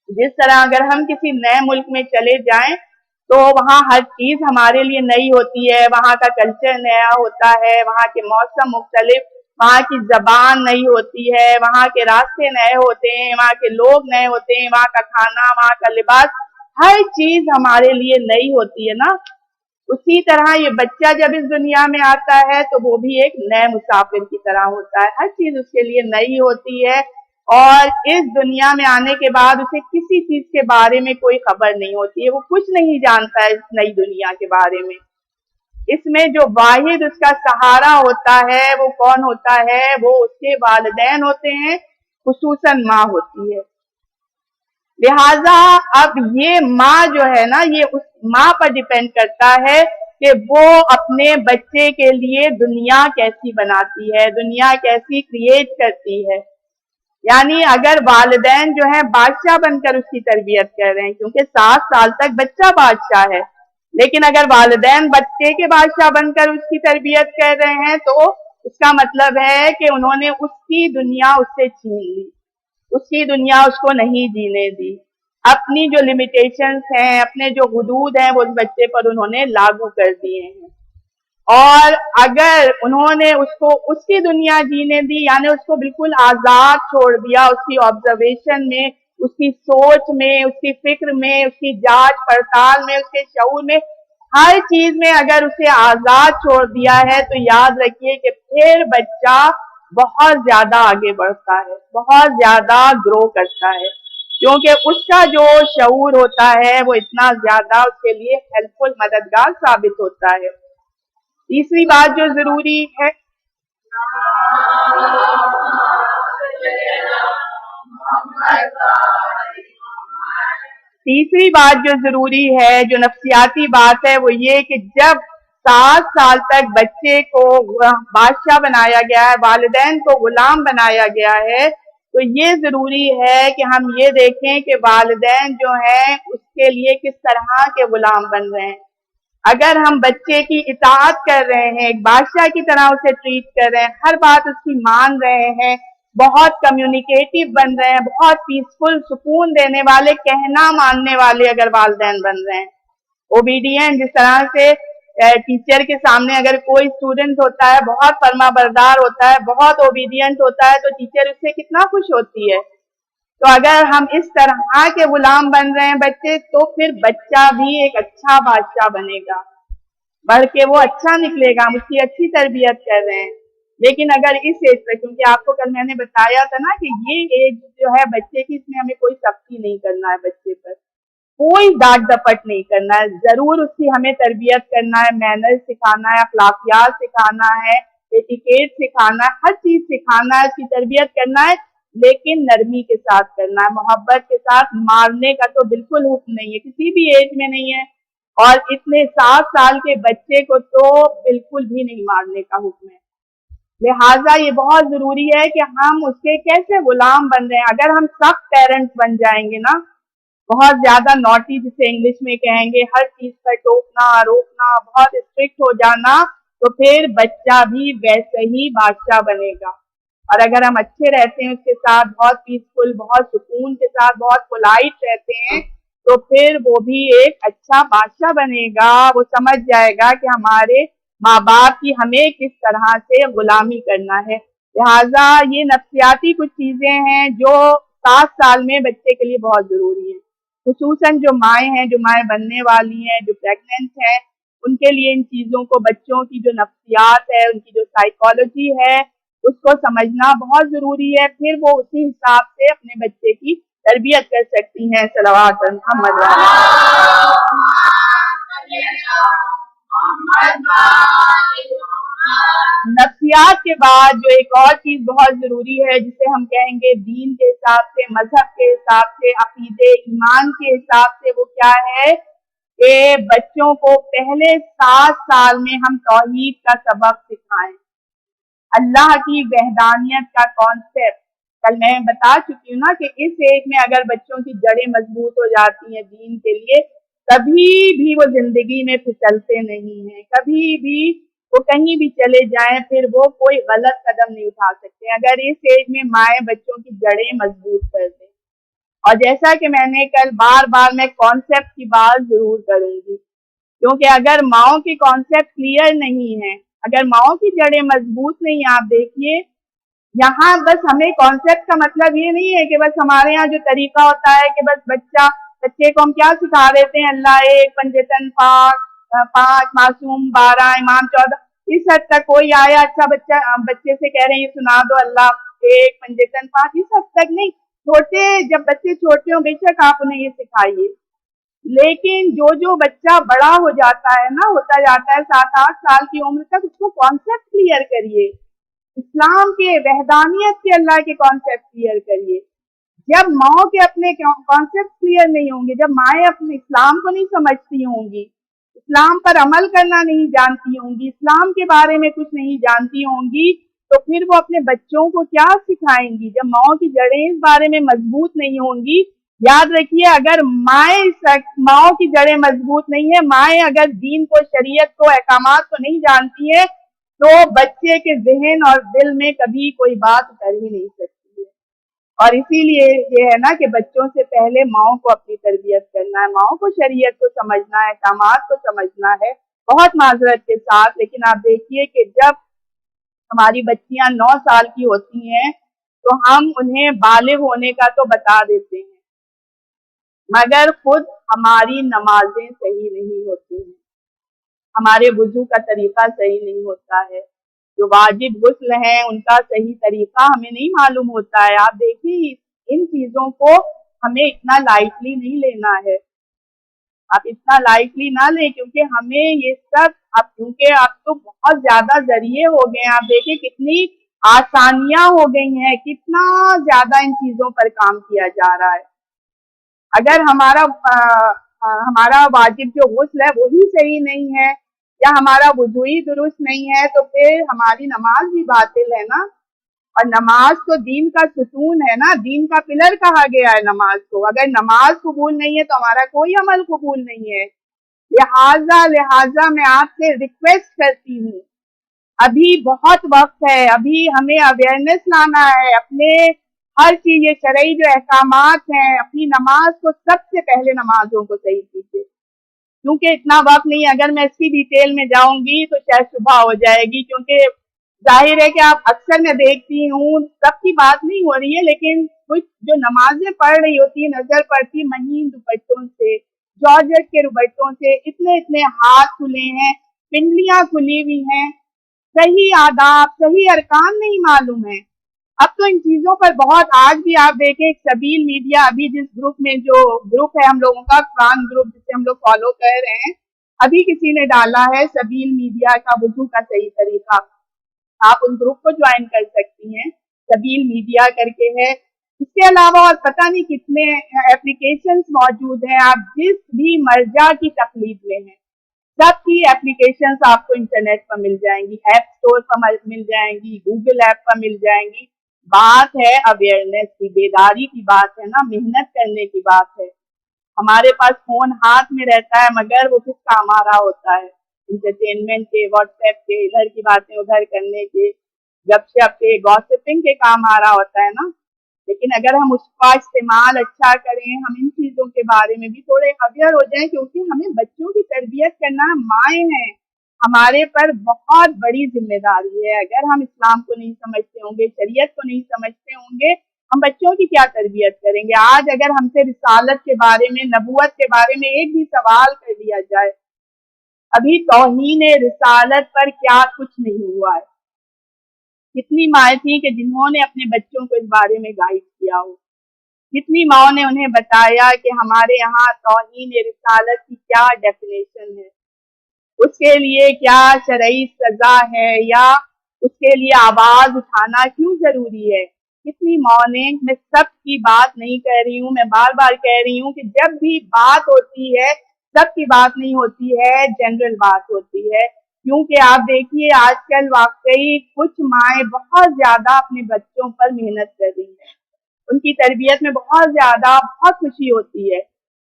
जिस तरह अगर हम किसी नए मुल्क में चले जाएं तो वहाँ हर चीज हमारे लिए नई होती है, वहाँ का कल्चर नया होता है, वहाँ के मौसम मुख्तलिफ, वहाँ की जबान नई होती है, वहाँ के रास्ते नए होते हैं, वहाँ के लोग नए होते हैं, वहाँ का खाना, वहाँ का लिबास, हर चीज हमारे लिए नई होती है ना। उसी तरह ये बच्चा जब इस दुनिया में आता है तो वो भी एक नए मुसाफिर की तरह होता है, हर चीज उसके लिए नई होती है, और इस दुनिया में आने के बाद उसे किसी चीज के बारे में कोई खबर नहीं होती है, वो कुछ नहीं जानता है इस नई दुनिया के बारे में। इसमें जो वाहिद उसका सहारा होता है वो कौन होता है? वो उसके वालिदैन होते हैं, खुसूसन माँ होती है। लिहाजा अब ये माँ जो है ना, ये उस माँ पर डिपेंड करता है कि वो अपने बच्चे के लिए दुनिया कैसी बनाती है, दुनिया कैसी क्रिएट करती है। यानी अगर वालिदैन जो है बादशाह बनकर उसकी तरबियत कर रहे हैं, क्योंकि 7 साल तक बच्चा बादशाह है, लेकिन अगर वालिदैन बच्चे के बादशाह बनकर उसकी तरबियत कर रहे हैं तो उसका मतलब है कि उन्होंने उसकी दुनिया उससे छीन ली, उसकी दुनिया उसको नहीं जीने दी, अपनी जो लिमिटेशंस हैं, अपने जो हुदूद हैं, वो उस बच्चे पर उन्होंने लागू कर दिए हैं। और अगर उन्होंने उसको उसकी दुनिया जीने दी, यानी उसको बिल्कुल आजाद छोड़ दिया, उसकी ऑब्जर्वेशन में, उसकी सोच में, उसकी फिक्र में, उसकी जांच पड़ताल में, उसके शऊर में, हर चीज में अगर उसे आजाद छोड़ दिया है, तो याद रखिए कि फिर बच्चा बहुत ज्यादा आगे बढ़ता है, बहुत ज्यादा ग्रो करता है, क्योंकि उसका जो शऊर होता है वो इतना ज्यादा उसके लिए हेल्पफुल, मददगार साबित होता है। तीसरी बात जो जरूरी है, तीसरी बात जो जरूरी है, जो नफ्सियाती बात है, वो ये कि जब 7 साल तक बच्चे को बादशाह बनाया गया है, वालिदैन को गुलाम बनाया गया है, तो ये जरूरी है कि हम ये देखें कि वालिदैन जो हैं उसके लिए किस तरह के गुलाम बन रहे हैं। अगर हम बच्चे की इताअत कर रहे हैं, एक बादशाह की तरह उसे ट्रीट कर रहे हैं, हर बात उसकी मान रहे हैं, बहुत कम्युनिकेटिव बन रहे हैं, बहुत पीसफुल, सुकून देने वाले, कहना मानने वाले अगर वालिदैन बन रहे हैं, ओबीडियंट, जिस तरह से टीचर के सामने अगर कोई स्टूडेंट होता है, बहुत फर्माबरदार होता है, बहुत ओबीडियंट होता है, तो टीचर उससे कितना खुश होती है। तो अगर हम इस तरह के गुलाम बन रहे हैं बच्चे, तो फिर बच्चा भी एक अच्छा बादशाह बनेगा, बढ़ के वो अच्छा निकलेगा, हम उसकी अच्छी तरबियत कर रहे हैं। लेकिन अगर इस एज पर, क्योंकि आपको कल मैंने बताया था ना कि ये एज जो है बच्चे की, इसमें हमें कोई सख्ती नहीं करना है, बच्चे पर कोई डांट डपट नहीं करना है, जरूर उसकी हमें तरबियत करना है, मैनर्स सिखाना है, अखलाकियात सिखाना है, एटिकेट सिखाना है, हर चीज सिखाना है, उसकी तरबियत करना है, लेकिन नरमी के साथ करना है, मोहब्बत के साथ। मारने का तो बिल्कुल हुक्म नहीं है, किसी भी एज में नहीं है, और इतने 7 साल के बच्चे को तो बिल्कुल भी नहीं मारने का हुक्म है। लिहाजा ये बहुत जरूरी है कि हम उसके कैसे गुलाम बन रहे हैं। अगर हम सख्त पेरेंट्स बन जाएंगे ना, बहुत ज्यादा नॉटी, जिसे इंग्लिश में कहेंगे, हर चीज पर टोकना, रोकना, बहुत स्ट्रिक्ट हो जाना, तो फिर बच्चा भी वैसे ही बादशाह बनेगा। और अगर हम अच्छे रहते हैं उसके साथ, बहुत पीसफुल, बहुत सुकून के साथ, बहुत पोलाइट रहते हैं, तो फिर वो भी एक अच्छा बादशाह बनेगा। वो समझ जाएगा कि हमारे माँ बाप की हमें किस तरह से गुलामी करना है। लिहाजा ये नफ्सियाती कुछ चीजें हैं जो 7 साल में बच्चे के लिए बहुत जरूरी है। खुसूसन जो माएँ हैं, जो माएँ बनने वाली हैं, जो प्रेग्नेंट हैं, उनके लिए इन चीजों को, बच्चों की जो नफ्सियात है, उनकी जो साइकोलॉजी है, उसको समझना बहुत जरूरी है। फिर वो उसी हिसाब से अपने बच्चे की तरबियत कर सकती हैं। सलवात मोहम्मद नफ्सियात के बाद जो एक और चीज बहुत जरूरी है, जिसे हम कहेंगे दीन के हिसाब से, मजहब के हिसाब से, अकीदे ईमान के हिसाब से, वो क्या है कि बच्चों को पहले 7 साल में हम तौहीद का सबक सिखाएं, अल्लाह की वहदानियत का कॉन्सेप्ट। कल मैं बता चुकी हूँ ना कि इस एज में अगर बच्चों की जड़ें मजबूत हो जाती हैं दीन के लिए, कभी भी वो जिंदगी में फिसलते नहीं हैं। कभी भी वो कहीं भी चले जाएं, फिर वो कोई गलत कदम नहीं उठा सकते अगर इस एज में माएँ बच्चों की जड़ें मजबूत कर दें। और जैसा कि मैंने कल बार बार मैं कॉन्सेप्ट की बात जरूर करूंगी, क्योंकि अगर माओ के कॉन्सेप्ट क्लियर नहीं है, अगर माओ की जड़ें मजबूत नहीं, आप देखिए यहाँ बस हमें कॉन्सेप्ट का मतलब ये नहीं है कि बस हमारे यहाँ जो तरीका होता है कि बस बच्चे को हम क्या सिखा देते हैं, अल्लाह एक, पंजतन पाक, 5 मासूम 12, इमाम 14, इस हद तक कोई आया अच्छा बच्चे से कह रहे हैं ये सुना दो, अल्लाह एक, पंजतन 5, इस हद तक नहीं। छोटे, जब बच्चे छोटे हो बेशक आप उन्हें ये सिखाइए, लेकिन जो बच्चा बड़ा हो जाता है ना, होता जाता है 7-8 साल की उम्र तक, उसको कॉन्सेप्ट क्लियर करिए, इस्लाम के, वहदानियत के, अल्लाह के कॉन्सेप्ट क्लियर करिए। जब माओ के अपने कॉन्सेप्ट क्लियर नहीं होंगे, जब माएँ अपने इस्लाम को नहीं समझती होंगी, इस्लाम पर अमल करना नहीं जानती होंगी, इस्लाम के बारे में कुछ नहीं जानती होंगी, तो फिर वो अपने बच्चों को क्या सिखाएंगी। जब माओ की जड़ें इस बारे में मजबूत नहीं होंगी, याद रखिए अगर माओ की जड़ें मजबूत नहीं है, माएँ अगर दीन को, शरीयत को, अहकामात को नहीं जानती है, तो बच्चे के जहन और दिल में कभी कोई बात उतर ही नहीं सकती है। और इसीलिए ये है ना कि बच्चों से पहले माओ को अपनी तरबियत करना है, माओ को शरीयत को समझना है, अहकामात को समझना है, बहुत माजरत के साथ। लेकिन आप देखिए कि जब हमारी बच्चियां 9 साल की होती हैं तो हम उन्हें बालिग होने का तो बता देते हैं, मगर खुद हमारी नमाजें सही नहीं होती हैं, हमारे वुजू का तरीका सही नहीं होता है, जो वाजिब गुस्ल हैं उनका सही तरीका हमें नहीं मालूम होता है। आप देखिए इन चीजों को हमें इतना लाइटली नहीं लेना है, आप इतना लाइटली ना लें, क्योंकि हमें ये सब क्योंकि अब तो बहुत ज्यादा जरिए हो गए हैं, आप देखिए कितनी आसानियां हो गई हैं, कितना ज्यादा इन चीजों पर काम किया जा रहा है। अगर हमारा वाजिब जो गुस्ल है वही सही नहीं है, या हमारा वुजू ही दुरुस्त नहीं है, तो फिर हमारी नमाज भी बातिल है ना। और नमाज तो दीन का सुतून है ना, दीन का पिलर कहा गया है नमाज को। अगर नमाज कबूल नहीं है तो हमारा कोई अमल कबूल नहीं है। लिहाजा मैं आपसे रिक्वेस्ट करती हूँ, अभी बहुत वक्त है, अभी हमें अवेयरनेस लाना है अपने हर चीज, ये शरई जो अहकामात हैं, अपनी नमाज को, सबसे पहले नमाजों को सही कीजिए, क्योंकि इतना वक्त नहीं। अगर मैं इसकी डिटेल में जाऊंगी तो शायद सुबह हो जाएगी, क्योंकि जाहिर है कि आप अक्सर मैं देखती हूँ, सबकी बात नहीं हो रही है, लेकिन कुछ जो नमाजें पढ़ रही होती है, नजर पड़ती महीन दुपट्टों से, जॉर्जेट के दुपट्टों से, इतने इतने हाथ खुले हैं, पिंडलियां खुली हुई हैं, सही आदाब, सही अरकान नहीं मालूम है। अब तो इन चीजों पर बहुत, आज भी आप देखें सबील मीडिया, अभी जिस ग्रुप में, जो ग्रुप है हम लोगों का कुरान ग्रुप जिसे हम लोग फॉलो कर रहे हैं, अभी किसी ने डाला है सबील मीडिया का वुजू का सही तरीका, आप उन ग्रुप को ज्वाइन कर सकती हैं, सबील मीडिया करके है। इसके अलावा और पता नहीं कितने एप्लीकेशंस मौजूद हैं, आप जिस भी मर्जा की तकलीफ में हैं, सबकी एप्लीकेशंस आपको इंटरनेट पर मिल जाएंगी, ऐप स्टोर पर मिल जाएंगी, गूगल ऐप पर मिल जाएंगी। बात है अवेयरनेस की, बेदारी की बात है ना, मेहनत करने की बात है। हमारे पास फोन हाथ में रहता है, मगर वो किस काम आ रहा होता है, इंटरटेनमेंट के, व्हाट्सएप के, इधर की बातें उधर करने के, गपशप के, गॉसिपिंग के काम आ रहा होता है ना। लेकिन अगर हम उसका इस्तेमाल अच्छा करें, हम इन चीजों के बारे में भी थोड़े अवेयर हो जाएं, क्योंकि हमें बच्चों की तरबियत करना माएँ हैं, हमारे पर बहुत बड़ी जिम्मेदारी है। अगर हम इस्लाम को नहीं समझते होंगे, शरीयत को नहीं समझते होंगे, हम बच्चों की क्या तरबियत करेंगे। आज अगर हमसे रिसालत के बारे में, नबूवत के बारे में एक भी सवाल कर लिया जाए, अभी तौहीन रिसालत पर क्या कुछ नहीं हुआ है। कितनी माएँ थी कि जिन्होंने अपने बच्चों को इस बारे में गाइड किया हो, कितनी माओं ने उन्हें बताया कि हमारे यहाँ तौहीन रिसालत की क्या डेफिनेशन है, उसके लिए क्या शरई सजा है, या उसके लिए आवाज उठाना क्यों जरूरी है। कितनी माओं ने, मैं सब की बात नहीं कह रही हूँ, मैं बार बार कह रही हूँ कि जब भी बात होती है, सबकी बात नहीं होती है, जनरल बात होती है। क्योंकि आप देखिए आजकल वाकई कुछ माएँ बहुत ज्यादा अपने बच्चों पर मेहनत कर रही हैं, उनकी तरबियत में बहुत ज्यादा, बहुत खुशी होती है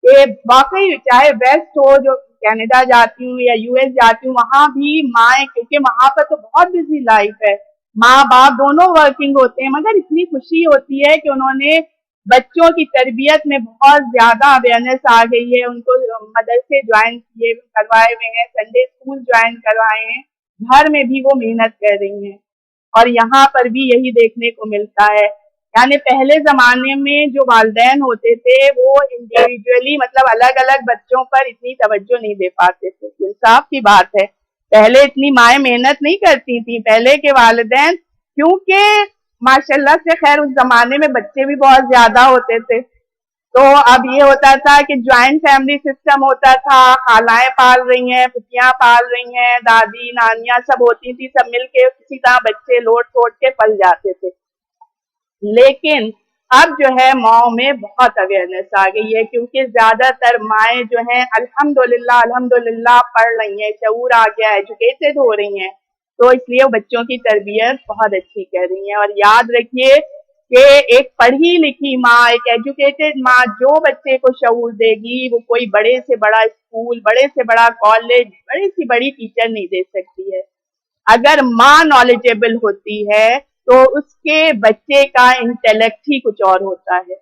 कि वाकई चाहे वेस्ट हो, जो कनाडा जाती हूँ या यूएस जाती हूँ, वहां भी माएँ, क्योंकि वहां पर तो बहुत बिजी लाइफ है, माँ बाप दोनों वर्किंग होते हैं, मगर इतनी खुशी होती है कि उन्होंने बच्चों की तरबियत में बहुत ज्यादा अवेयरनेस आ गई है, उनको मदरसे ज्वाइन किए करवाए हुए हैं, संडे स्कूल ज्वाइन करवाए हैं, घर में भी वो मेहनत कर रही हैं। और यहाँ पर भी यही देखने को मिलता है, यानी पहले जमाने में जो वालिदैन होते थे वो इंडिविजुअली, मतलब अलग अलग बच्चों पर इतनी तवज्जो नहीं दे पाते थे। इंसाफ की बात है, पहले इतनी माएँ मेहनत नहीं करती थी, पहले के वालिदैन, क्योंकि माशाल्लाह से खैर उस जमाने में बच्चे भी बहुत ज्यादा होते थे, तो अब ये होता था कि ज्वाइंट फैमिली सिस्टम होता था, खालाएं पाल रही हैं, फुफियां पाल रही हैं, दादी नानियां सब होती थी, सब मिलके किसी तरह बच्चे लोट पोट के पल जाते थे। लेकिन अब जो है माओं में बहुत अवेयरनेस आ गई है, क्योंकि ज्यादातर माएँ जो हैं अल्हम्दुलिल्लाह अल्हम्दुलिल्लाह पढ़ रही हैं, शऊर आ गया, एजुकेटेड हो रही हैं, तो इसलिए वो बच्चों की तरबियत बहुत अच्छी कर रही हैं। और याद रखिए कि एक पढ़ी लिखी माँ, एक एजुकेटेड माँ जो बच्चे को शऊर देगी, वो कोई बड़े से बड़ा स्कूल, बड़े से बड़ा कॉलेज, बड़ी से बड़ी टीचर नहीं दे सकती है। अगर माँ नॉलेजेबल होती है तो उसके बच्चे का इंटेलेक्ट ही कुछ और होता है,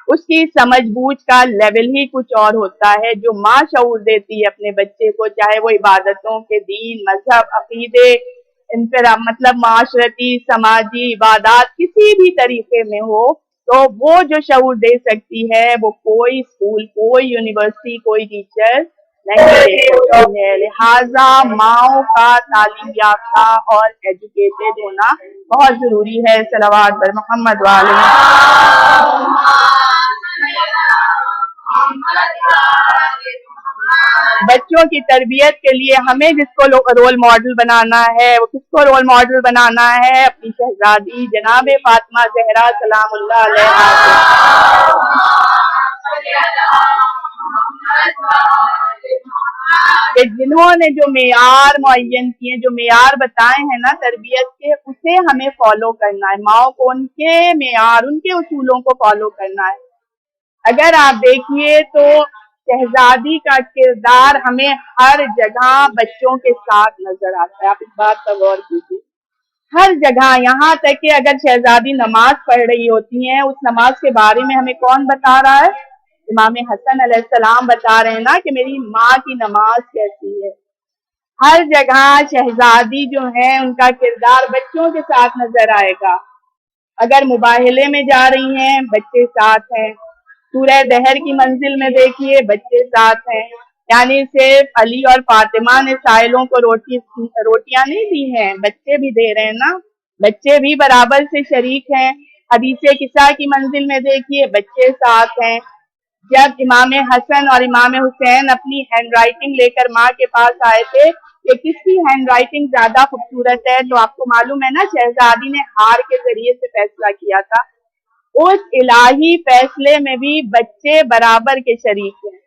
उसकी समझ बूझ का लेवल ही कुछ और होता है। जो माँ शऊर देती है अपने बच्चे को, चाहे वो इबादतों के, दीन, मजहब, अकीदे, मतलब माशरती, समाजी, इबादत किसी भी तरीके में हो, तो वो जो शऊर दे सकती है वो कोई स्कूल, कोई यूनिवर्सिटी, कोई टीचर नहीं दे सकती है। लिहाजा माओं का तालीम याफ्ता और एजुकेटेड होना बहुत जरूरी है। सलवात पर मोहम्मद वाले। बच्चों की तरबियत के लिए हमें जिसको रोल मॉडल बनाना है, वो किसको रोल मॉडल बनाना है? अपनी शहजादी जनाब फातिमा ज़हरा सलामुल्लाह अलैहा कि जिन्होंने जो मेयार मुअय्यन किए, जो मेयार बताए हैं ना तरबियत के, उसे हमें फॉलो करना है। माओ को उनके मेयार, उनके उसूलों को फॉलो करना है। अगर आप देखिए तो शहजादी का किरदार हमें हर जगह बच्चों के साथ नजर आता है। आप इस बात पर गौर कीजिए, हर जगह, यहाँ तक कि अगर शहजादी नमाज पढ़ रही होती हैं, उस नमाज के बारे में हमें कौन बता रहा है? इमाम हसन अलैहिस्सलाम बता रहे हैं ना कि मेरी माँ की नमाज कैसी है। हर जगह शहजादी जो है उनका किरदार बच्चों के साथ नजर आएगा। अगर मुबाहिले में जा रही हैं, बच्चे साथ हैं। सूरह दहर की मंजिल में देखिए, बच्चे साथ हैं। यानी सिर्फ अली और फातिमा ने साहिलों को रोटियां नहीं दी हैं, बच्चे भी दे रहे हैं ना, बच्चे भी बराबर से शरीक हैं। हदीसे किस्सा की मंजिल में देखिए, बच्चे साथ हैं। जब इमाम हसन और इमाम हुसैन अपनी हैंड राइटिंग लेकर माँ के पास आए थे कि किसकी हैंड राइटिंग ज्यादा खूबसूरत है, तो आपको मालूम है ना, शहजादी ने हार के जरिए से फैसला किया था। उस इलाही फैसले में भी बच्चे बराबर के शरीक हैं।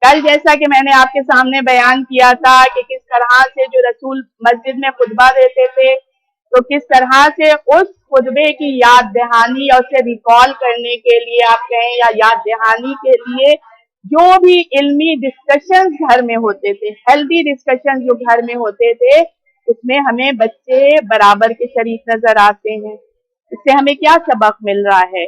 कल जैसा कि मैंने आपके सामने बयान किया था कि किस तरह से जो रसूल मस्जिद में खुतबा देते थे, तो किस तरह से उस खुतबे की याद दहानी और उसे रिकॉल करने के लिए आप कहें, या याद दहानी के लिए जो भी इल्मी डिस्कशन घर में होते थे, हेल्दी डिस्कशन जो घर में होते थे, उसमें हमें बच्चे बराबर के शरीक नजर आते हैं। इससे हमें क्या सबक मिल रहा है?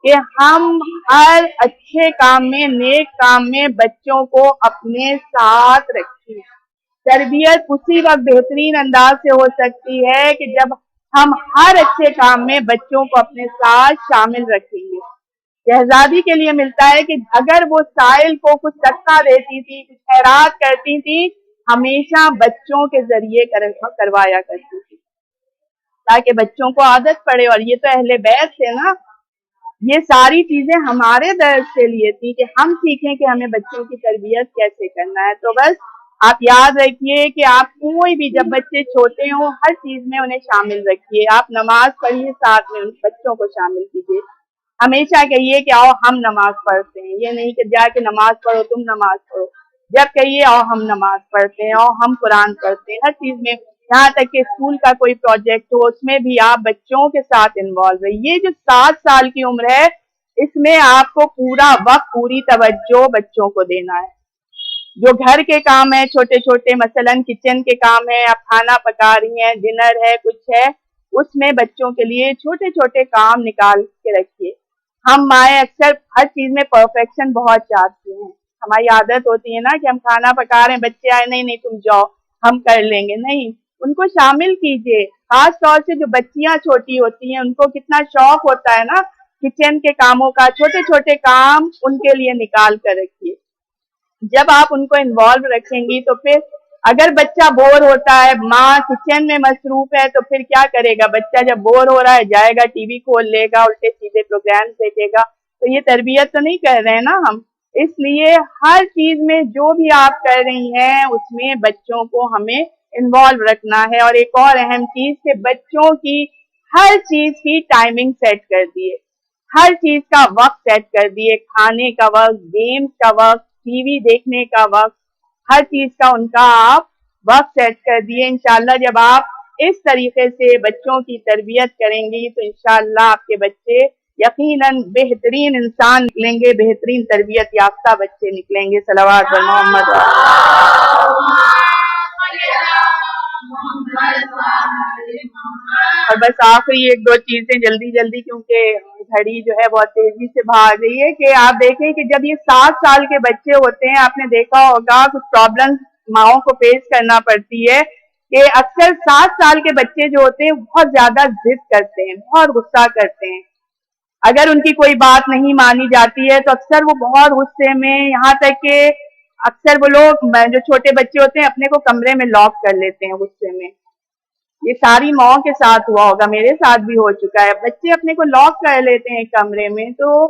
کہ ہم ہر اچھے کام میں، نیک کام میں بچوں کو اپنے ساتھ رکھیں. تربیت اسی وقت بہترین انداز سے ہو سکتی ہے کہ جب ہم ہر اچھے کام میں بچوں کو اپنے ساتھ شامل رکھیں گے. شہزادی کے لیے ملتا ہے کہ اگر وہ سائل کو کچھ صدقہ دیتی تھی، کچھ خیرات کرتی تھی، ہمیشہ بچوں کے ذریعے کروایا کرتی تھی تاکہ بچوں کو عادت پڑے. اور یہ تو اہل بیت تھے نا، یہ ساری چیزیں ہمارے درد سے لیے تھی کہ ہم سیکھیں کہ ہمیں بچوں کی تربیت کیسے کرنا ہے. تو بس آپ یاد رکھیے کہ آپ کوئی بھی، جب بچے چھوٹے ہوں، ہر چیز میں انہیں شامل رکھیے. آپ نماز پڑھیے، ساتھ میں بچوں کو شامل کیجیے. ہمیشہ کہیے کہ آؤ ہم نماز پڑھتے ہیں، یہ نہیں کہ جا کے نماز پڑھو، تم نماز پڑھو. جب کہیے آؤ ہم نماز پڑھتے ہیں، آؤ ہم قرآن پڑھتے ہیں. ہر چیز میں، یہاں تک کہ اسکول کا کوئی پروجیکٹ ہو، اس میں بھی آپ بچوں کے ساتھ انوالو رہیے. جو 7 سال کی عمر ہے، اس میں آپ کو پورا وقت، پوری توجہ بچوں کو دینا ہے. جو گھر کے کام ہیں چھوٹے چھوٹے، مثلاً کچن کے کام ہیں، آپ کھانا پکا رہی ہیں، ڈنر ہے، کچھ ہے، اس میں بچوں کے لیے چھوٹے چھوٹے کام نکال کے رکھیے. ہم مائیں اکثر ہر چیز میں پرفیکشن بہت چاہتی ہیں. ہماری عادت ہوتی ہے نا کہ ہم کھانا پکا رہے ہیں، بچے آئے، نہیں نہیں تم جاؤ ہم کر لیں گے. نہیں، ان کو شامل کیجیے. خاص طور سے جو بچیاں چھوٹی ہوتی ہیں، ان کو کتنا شوق ہوتا ہے نا کچن کے کاموں کا. چھوٹے چھوٹے کام ان کے لیے نکال کر رکھیے. جب آپ ان کو انوالو رکھیں گی تو پھر اگر بچہ بور ہوتا ہے، ماں کچن میں مصروف ہے، تو پھر کیا کرے گا بچہ؟ جب بور ہو رہا ہے، جائے گا ٹی وی کھول لے گا، الٹے سیدھے پروگرام دیکھے گا. تو یہ تربیت تو نہیں کر رہے ہیں نا ہم. اس لیے ہر چیز میں جو بھی آپ کر رہی ہیں، اس میں بچوں کو ہمیں انوالو رکھنا ہے. اور ایک اور اہم چیز کہ بچوں کی ہر چیز کی ٹائمنگ سیٹ کر دیے، ہر چیز کا وقت سیٹ کر دیے. کھانے کا وقت، گیمز کا وقت، ٹی وی دیکھنے کا وقت، ہر چیز کا ان کا آپ وقت سیٹ کر دیے. انشاءاللہ جب آپ اس طریقے سے بچوں کی تربیت کریں گی تو انشاءاللہ آپ کے بچے یقیناً بہترین انسان نکلیں گے، بہترین تربیت یافتہ بچے نکلیں گے. صلوات بر محمد. اور بس آخری 1-2 چیزیں جلدی جلدی، کیونکہ گھڑی جو ہے بہت تیزی سے بھاگ رہی ہے، کہ آپ دیکھیں کہ جب یہ 7 سال کے بچے ہوتے ہیں، آپ نے دیکھا ہوگا کچھ پرابلم ماؤں کو فیس کرنا پڑتی ہے کہ اکثر 7 سال کے بچے جو ہوتے ہیں بہت زیادہ ضد کرتے ہیں، بہت غصہ کرتے ہیں. اگر ان کی کوئی بات نہیں مانی جاتی ہے تو اکثر وہ بہت غصے میں، یہاں تک کہ اکثر وہ لوگ جو چھوٹے بچے ہوتے ہیں اپنے کو کمرے میں لاک کر لیتے ہیں غصے میں. یہ ساری ماؤں کے ساتھ ہوا ہوگا، میرے ساتھ بھی ہو چکا ہے. بچے اپنے کو لاک کر لیتے ہیں کمرے میں. تو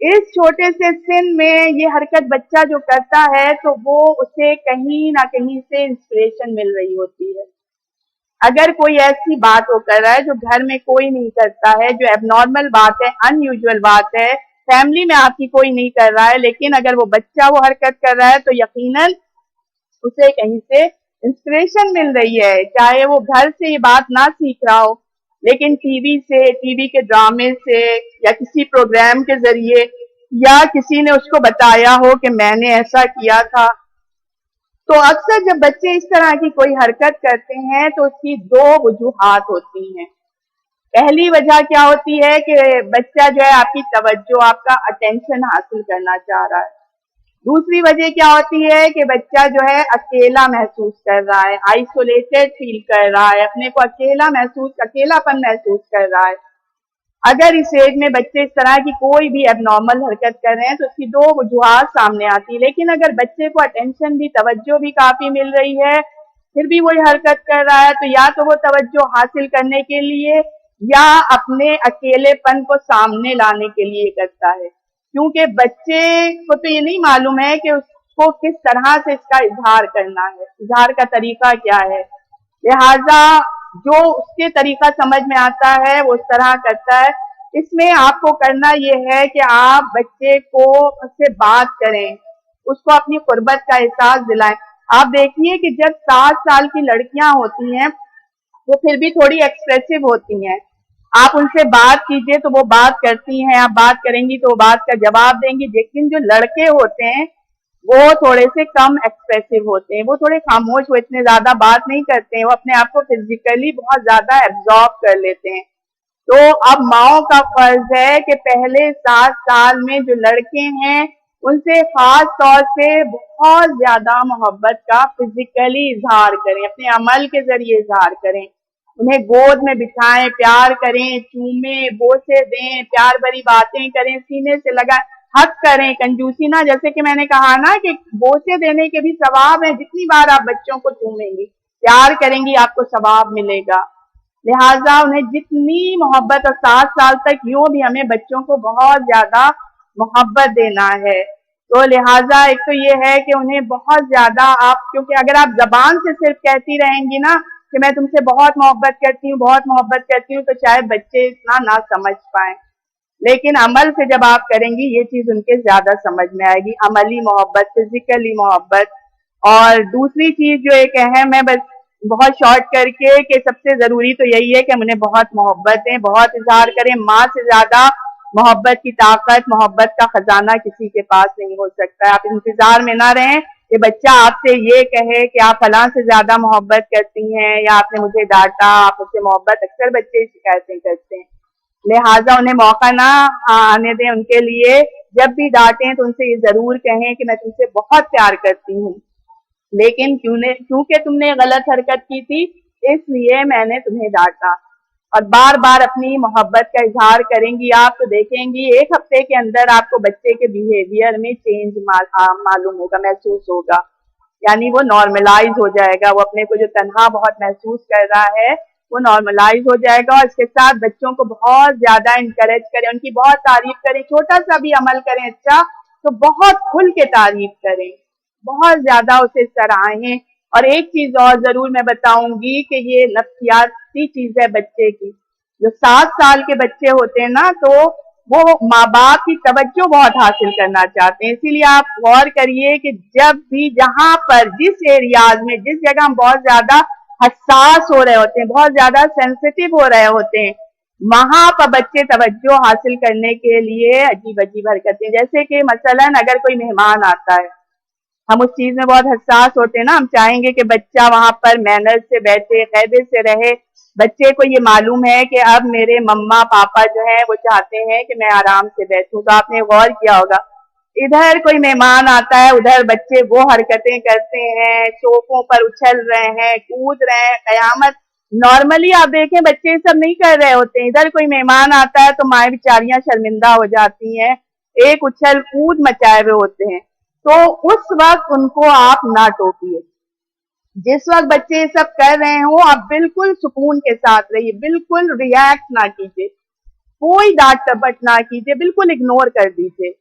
اس چھوٹے سے سن میں یہ حرکت بچہ جو کرتا ہے تو وہ اسے کہیں نہ کہیں سے انسپریشن مل رہی ہوتی ہے. اگر کوئی ایسی بات وہ کر رہا ہے جو گھر میں کوئی نہیں کرتا ہے، جو ایب نارمل بات ہے، ان یوزول بات ہے، فیملی میں آپ کی کوئی نہیں کر رہا ہے، لیکن اگر وہ بچہ وہ حرکت کر رہا ہے تو یقیناً اسے کہیں سے انسپریشن مل رہی ہے. چاہے وہ گھر سے یہ بات نہ سیکھ رہا ہو، لیکن ٹی وی سے، ٹی وی کے ڈرامے سے، یا کسی پروگرام کے ذریعے، یا کسی نے اس کو بتایا ہو کہ میں نے ایسا کیا تھا. تو اکثر جب بچے اس طرح کی کوئی حرکت کرتے ہیں تو اس کی 2 وجوہات ہوتی ہیں. پہلی وجہ کیا ہوتی ہے کہ بچہ جو ہے آپ کی توجہ، آپ کا اٹینشن حاصل کرنا چاہ رہا ہے. دوسری وجہ کیا ہوتی ہے کہ بچہ جو ہے اکیلا محسوس کر رہا ہے، آئسولیٹڈ فیل کر رہا ہے، اپنے کو اکیلا پن محسوس کر رہا ہے. اگر اس ایج میں بچے اس طرح کی کوئی بھی اب نارمل حرکت کر رہے ہیں تو اس کی 2 وجوہات سامنے آتی. لیکن اگر بچے کو اٹینشن بھی، توجہ بھی کافی مل رہی ہے، پھر بھی وہی حرکت کر رہا ہے، تو یا تو وہ توجہ حاصل کرنے کے لیے یا اپنے اکیلے پن کو سامنے لانے کے لیے کرتا ہے. کیونکہ بچے کو تو یہ نہیں معلوم ہے کہ اس کو کس طرح سے اس کا اظہار کرنا ہے، اظہار کا طریقہ کیا ہے. لہٰذا جو اس کے طریقہ سمجھ میں آتا ہے وہ اس طرح کرتا ہے. اس میں آپ کو کرنا یہ ہے کہ آپ بچے کو سے بات کریں، اس کو اپنی قربت کا احساس دلائیں. آپ دیکھیے کہ جب 7 سال کی لڑکیاں ہوتی ہیں وہ پھر بھی تھوڑی ایکسپریسو ہوتی ہیں. آپ ان سے بات کیجئے تو وہ بات کرتی ہیں، آپ بات کریں گی تو وہ بات کا جواب دیں گی. لیکن جو لڑکے ہوتے ہیں وہ تھوڑے سے کم ایکسپریسو ہوتے ہیں، وہ تھوڑے خاموش، وہ اتنے زیادہ بات نہیں کرتے ہیں، وہ اپنے آپ کو فزیکلی بہت زیادہ ایبزارب کر لیتے ہیں. تو अब माओ का फर्ज है कि पहले 7 साल में जो लड़के हैं उनसे खास तौर से बहुत ज्यादा मोहब्बत का फिजिकली इजहार करें, अपने अमल के जरिए इजहार करें, उन्हें गोद में बिठाएं, प्यार करें, चूमें, बोसे दें, प्यार भरी बातें करें, सीने से लगा हक करें, कंजूसी ना, जैसे कि मैंने कहा ना कि बोसे देने के भी सवाब है, जितनी बार आप बच्चों को चूमेंगी, प्यार करेंगी, आपको सवाब मिलेगा। लिहाजा उन्हें जितनी मोहब्बत, और 7 साल तक यूं भी हमें बच्चों को बहुत ज्यादा मोहब्बत देना है। तो लिहाजा एक तो ये है कि उन्हें बहुत ज्यादा आप, क्योंकि अगर आप जबान से सिर्फ कहती रहेंगी ना कि मैं तुमसे बहुत मोहब्बत करती हूँ, बहुत मोहब्बत करती हूँ, तो शायद बच्चे इतना ना समझ पाए, लेकिन अमल से जब आप करेंगी ये चीज उनके ज्यादा समझ में आएगी, अमली मोहब्बत, फिजिकली मोहब्बत। और दूसरी चीज जो एक अहम है, बस बहुत शॉर्ट करके, कि सबसे जरूरी तो यही है कि हम उन्हें बहुत मोहब्बत दें, बहुत इजहार करें। माँ से ज्यादा मोहब्बत की ताकत, मोहब्बत का खजाना किसी के पास नहीं हो सकता है। आप इंतजार में ना रहें कि बच्चा आपसे ये कहे कि आप फलां से ज्यादा मोहब्बत करती हैं, या आपने मुझे डांटा, आप मुझसे मोहब्बत, अक्सर बच्चे शिकायतें करते हैं। लिहाजा उन्हें मौका ना आने दें उनके लिए, जब भी डांटें तो उनसे ये जरूर कहें कि मैं तुमसे बहुत प्यार करती हूँ, लेकिन क्योंकि तुमने गलत हरकत की थी इसलिए मैंने तुम्हें डांटा। और बार बार अपनी मोहब्बत का इजहार करेंगी आप, तो देखेंगी 1 हफ्ते के अंदर आपको बच्चे के बिहेवियर में चेंज मालूम होगा, महसूस होगा, यानी वो नॉर्मलाइज हो जाएगा, वो अपने को जो तन्हा बहुत महसूस कर रहा है वो नॉर्मलाइज हो जाएगा। और इसके साथ बच्चों को बहुत ज्यादा इंकरेज करें, उनकी बहुत तारीफ करें, छोटा सा भी अमल करें अच्छा तो बहुत खुल के तारीफ करें, बहुत ज्यादा उसे सराहें। और एक चीज और जरूर मैं बताऊंगी कि ये नफ्सियाती चीज है बच्चे की, जो 7 साल के बच्चे होते हैं ना, तो वो माँ बाप की तवज्जो बहुत हासिल करना चाहते हैं। इसीलिए आप गौर करिए कि जब भी, जहां पर, जिस एरियाज में, जिस जगह हम बहुत ज्यादा हसास हो रहे होते हैं, बहुत ज्यादा सेंसिटिव हो रहे होते हैं, वहां पर बच्चे तवज्जो हासिल करने के लिए अजीब अजीब हरकतें, जैसे कि मसलन अगर कोई मेहमान आता है, हम उस चीज में बहुत हसास होते हैं ना, हम चाहेंगे कि बच्चा वहां पर मैनर्स से बैठे, कायदे से रहे। बच्चे को ये मालूम है कि अब मेरे मम्मा पापा जो है वो चाहते हैं कि मैं आराम से बैठूं। तो आपने गौर किया होगा, इधर कोई मेहमान आता है, उधर बच्चे वो हरकतें करते हैं, सोफों पर उछल रहे हैं, कूद रहे हैं, कयामत। नॉर्मली आप देखें बच्चे ये सब नहीं कर रहे होते हैं, इधर कोई मेहमान आता है तो माएँ बेचारियां शर्मिंदा हो जाती हैं, एक उछल कूद मचाए हुए होते हैं। तो उस वक्त उनको आप ना टोकिए, जिस वक्त बच्चे ये सब कर रहे हो आप बिल्कुल सुकून के साथ रहिए, बिल्कुल रिएक्ट ना कीजिए, कोई डांट टपट ना कीजिए, बिल्कुल इग्नोर कर दीजिए।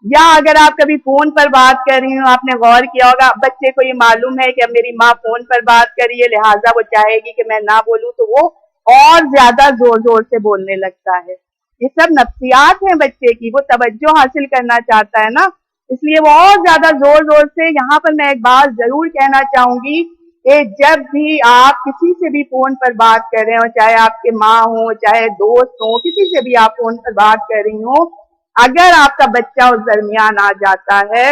या अगर आप कभी फोन पर बात कर रही हो, आपने गौर किया होगा, बच्चे को ये मालूम है कि अब मेरी माँ फोन पर बात कर रही है, लिहाजा वो चाहेगी कि मैं ना बोलूं, तो वो और ज्यादा जोर जोर से बोलने लगता है। ये सब नफ्सियात है बच्चे की, वो तवज्जो हासिल करना चाहता है ना, इसलिए वो और ज्यादा जोर जोर से। यहाँ पर मैं एक बात जरूर कहना चाहूंगी कि जब भी आप किसी से भी फोन पर बात कर रहे हो, चाहे आपके माँ हो, चाहे दोस्त हो, किसी से भी आप फोन पर बात कर रही हो, अगर आपका बच्चा उस दरमियान आ जाता है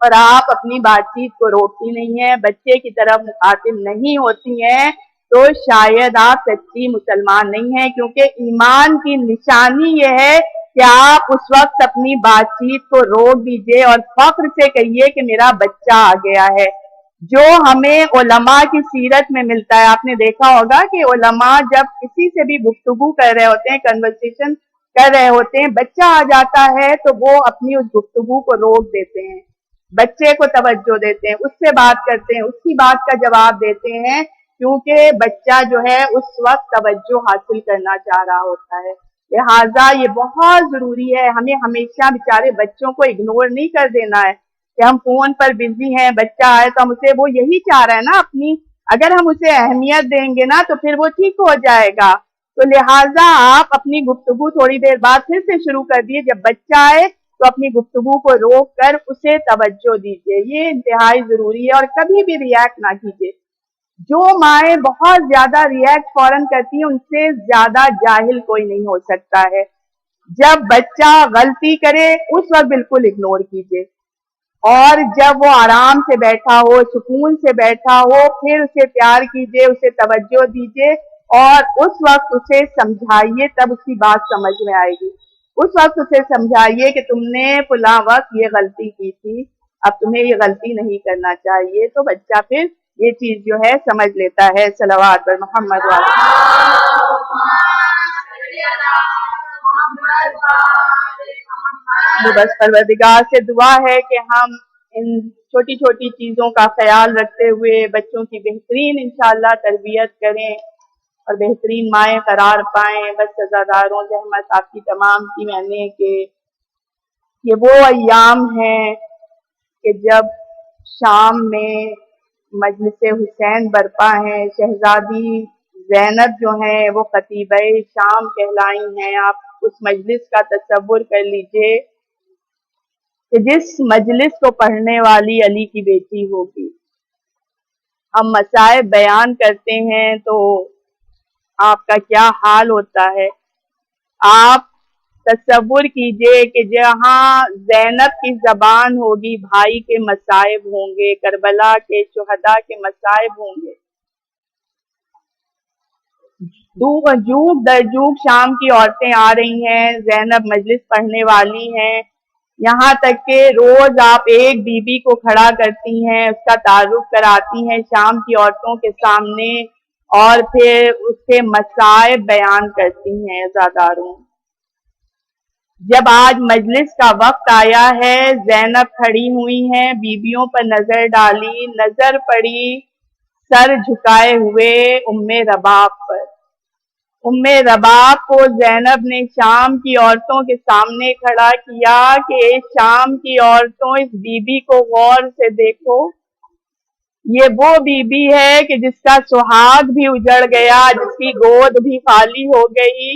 और आप अपनी बातचीत को रोकती नहीं है, बच्चे की तरफ मुखातिब नहीं होती हैं, तो शायद आप सच्ची मुसलमान नहीं है, क्योंकि ईमान की निशानी यह है कि आप उस वक्त अपनी बातचीत को रोक दीजिए और फख्र से कहिए कि मेरा बच्चा आ गया है। जो हमें उलमा की सीरत में मिलता है, आपने देखा होगा कि उलमा जब किसी से भी गुफ्तगू कर रहे होते हैं, कन्वर्सेशन कर रहे होते हैं, बच्चा आ जाता है तो वो अपनी उस गुफ्तगू को रोक देते हैं, बच्चे को तवज्जो देते हैं, उससे बात करते हैं, उसकी बात का जवाब देते हैं, क्योंकि बच्चा जो है उस वक्त तवज्जो हासिल करना चाह रहा होता है। लिहाजा ये बहुत जरूरी है, हमें हमेशा बेचारे बच्चों को इग्नोर नहीं कर देना है कि हम फोन पर बिजी हैं, बच्चा आए तो हम उसे, वो यही चाह रहा है ना अपनी, अगर हम उसे अहमियत देंगे ना तो फिर वो ठीक हो जाएगा। तो लिहाजा आप अपनी गुफ्तगू थोड़ी देर बाद फिर से शुरू कर दिए, जब बच्चा आए तो अपनी गुफ्तगू को रोक कर उसे तवज्जो दीजिए, ये इंतहाई जरूरी है। और कभी भी रिएक्ट ना कीजिए, जो माएँ बहुत ज्यादा रिएक्ट फौरन करती हैं उनसे ज्यादा जाहिल कोई नहीं हो सकता है। जब बच्चा गलती करे उस वक्त बिल्कुल इग्नोर कीजिए, और जब वो आराम से बैठा हो, सुकून से बैठा हो, फिर उसे प्यार कीजिए, उसे तवज्जो दीजिए और उस वक्त उसे समझाइए, तब उसकी बात समझ में आएगी। उस वक्त उसे समझाइए कि तुमने फला वक्त ये गलती की थी, अब तुम्हें ये गलती नहीं करना चाहिए, तो बच्चा फिर ये चीज जो है समझ लेता है। सलवात पर मोहम्मद तो बस परवरदिगार से दुआ है कि हम इन छोटी छोटी चीजों का ख्याल रखते हुए बच्चों की बेहतरीन इंशाअल्लाह तरबियत करें और बेहतरीन माएँ करार पाएं। बस सजादारों जहमत आपकी तमाम की मैंने कि ये वो अय्याम हैं कि जब शाम में मजलिस हुसैन बरपा है, शहजादी ज़ैनब जो हैं वो खतीबे शाम कहलाई हैं। आप उस मजलिस का तसव्वुर कर लीजिए कि जिस मजलिस को पढ़ने वाली अली की बेटी होगी। हम मसाइब बयान करते हैं तो आपका क्या हाल होता है। आप तसव्वुर कीजिए कि जहाँ ज़ैनब की ज़बान होगी, भाई के मसाइब होंगे, करबला के शुहदा के मसाइब होंगे। जूग दर जूग शाम की औरतें आ रही हैं, ज़ैनब मजलिस पढ़ने वाली हैं। यहाँ तक के रोज आप एक बीबी को खड़ा करती हैं, उसका तारुफ कराती हैं शाम की औरतों के सामने और फिर उसके मसाइब बयान करती हैं। अज़ादारों, जब आज मजलिस का वक्त आया है, ज़ैनब खड़ी हुई हैं, बीबियों पर नजर डाली, नजर पड़ी सर झुकाए हुए उम्मे रबाब पर। उम्मे रबाब को ज़ैनब ने शाम की औरतों के सामने खड़ा किया कि शाम की औरतों, इस बीबी को गौर से देखो। ये वो बीबी है कि जिसका सुहाग भी उजड़ गया, जिसकी गोद भी खाली हो गई।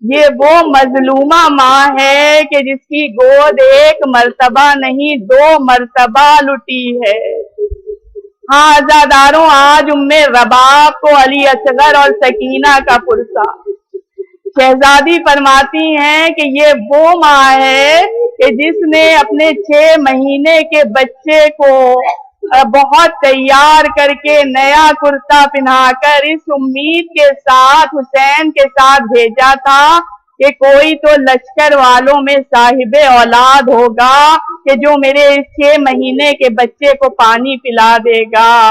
ये वो मजलूमा माँ है कि जिसकी गोद एक मर्तबा नहीं 2 मर्तबा लुटी है। हाँ अज़ादारों, आज उम्मे रबाब को अली असगर और सकीना का पुरसा। शहजादी फरमाती हैं कि ये वो माँ है कि जिसने अपने 6 महीने के बच्चे को बहुत तैयार करके नया कुर्ता पहनाकर इस उम्मीद के साथ हुसैन के साथ भेजा था कि कोई तो लश्कर वालों में साहिबे औलाद होगा कि जो मेरे 6 महीने के बच्चे को पानी पिला देगा।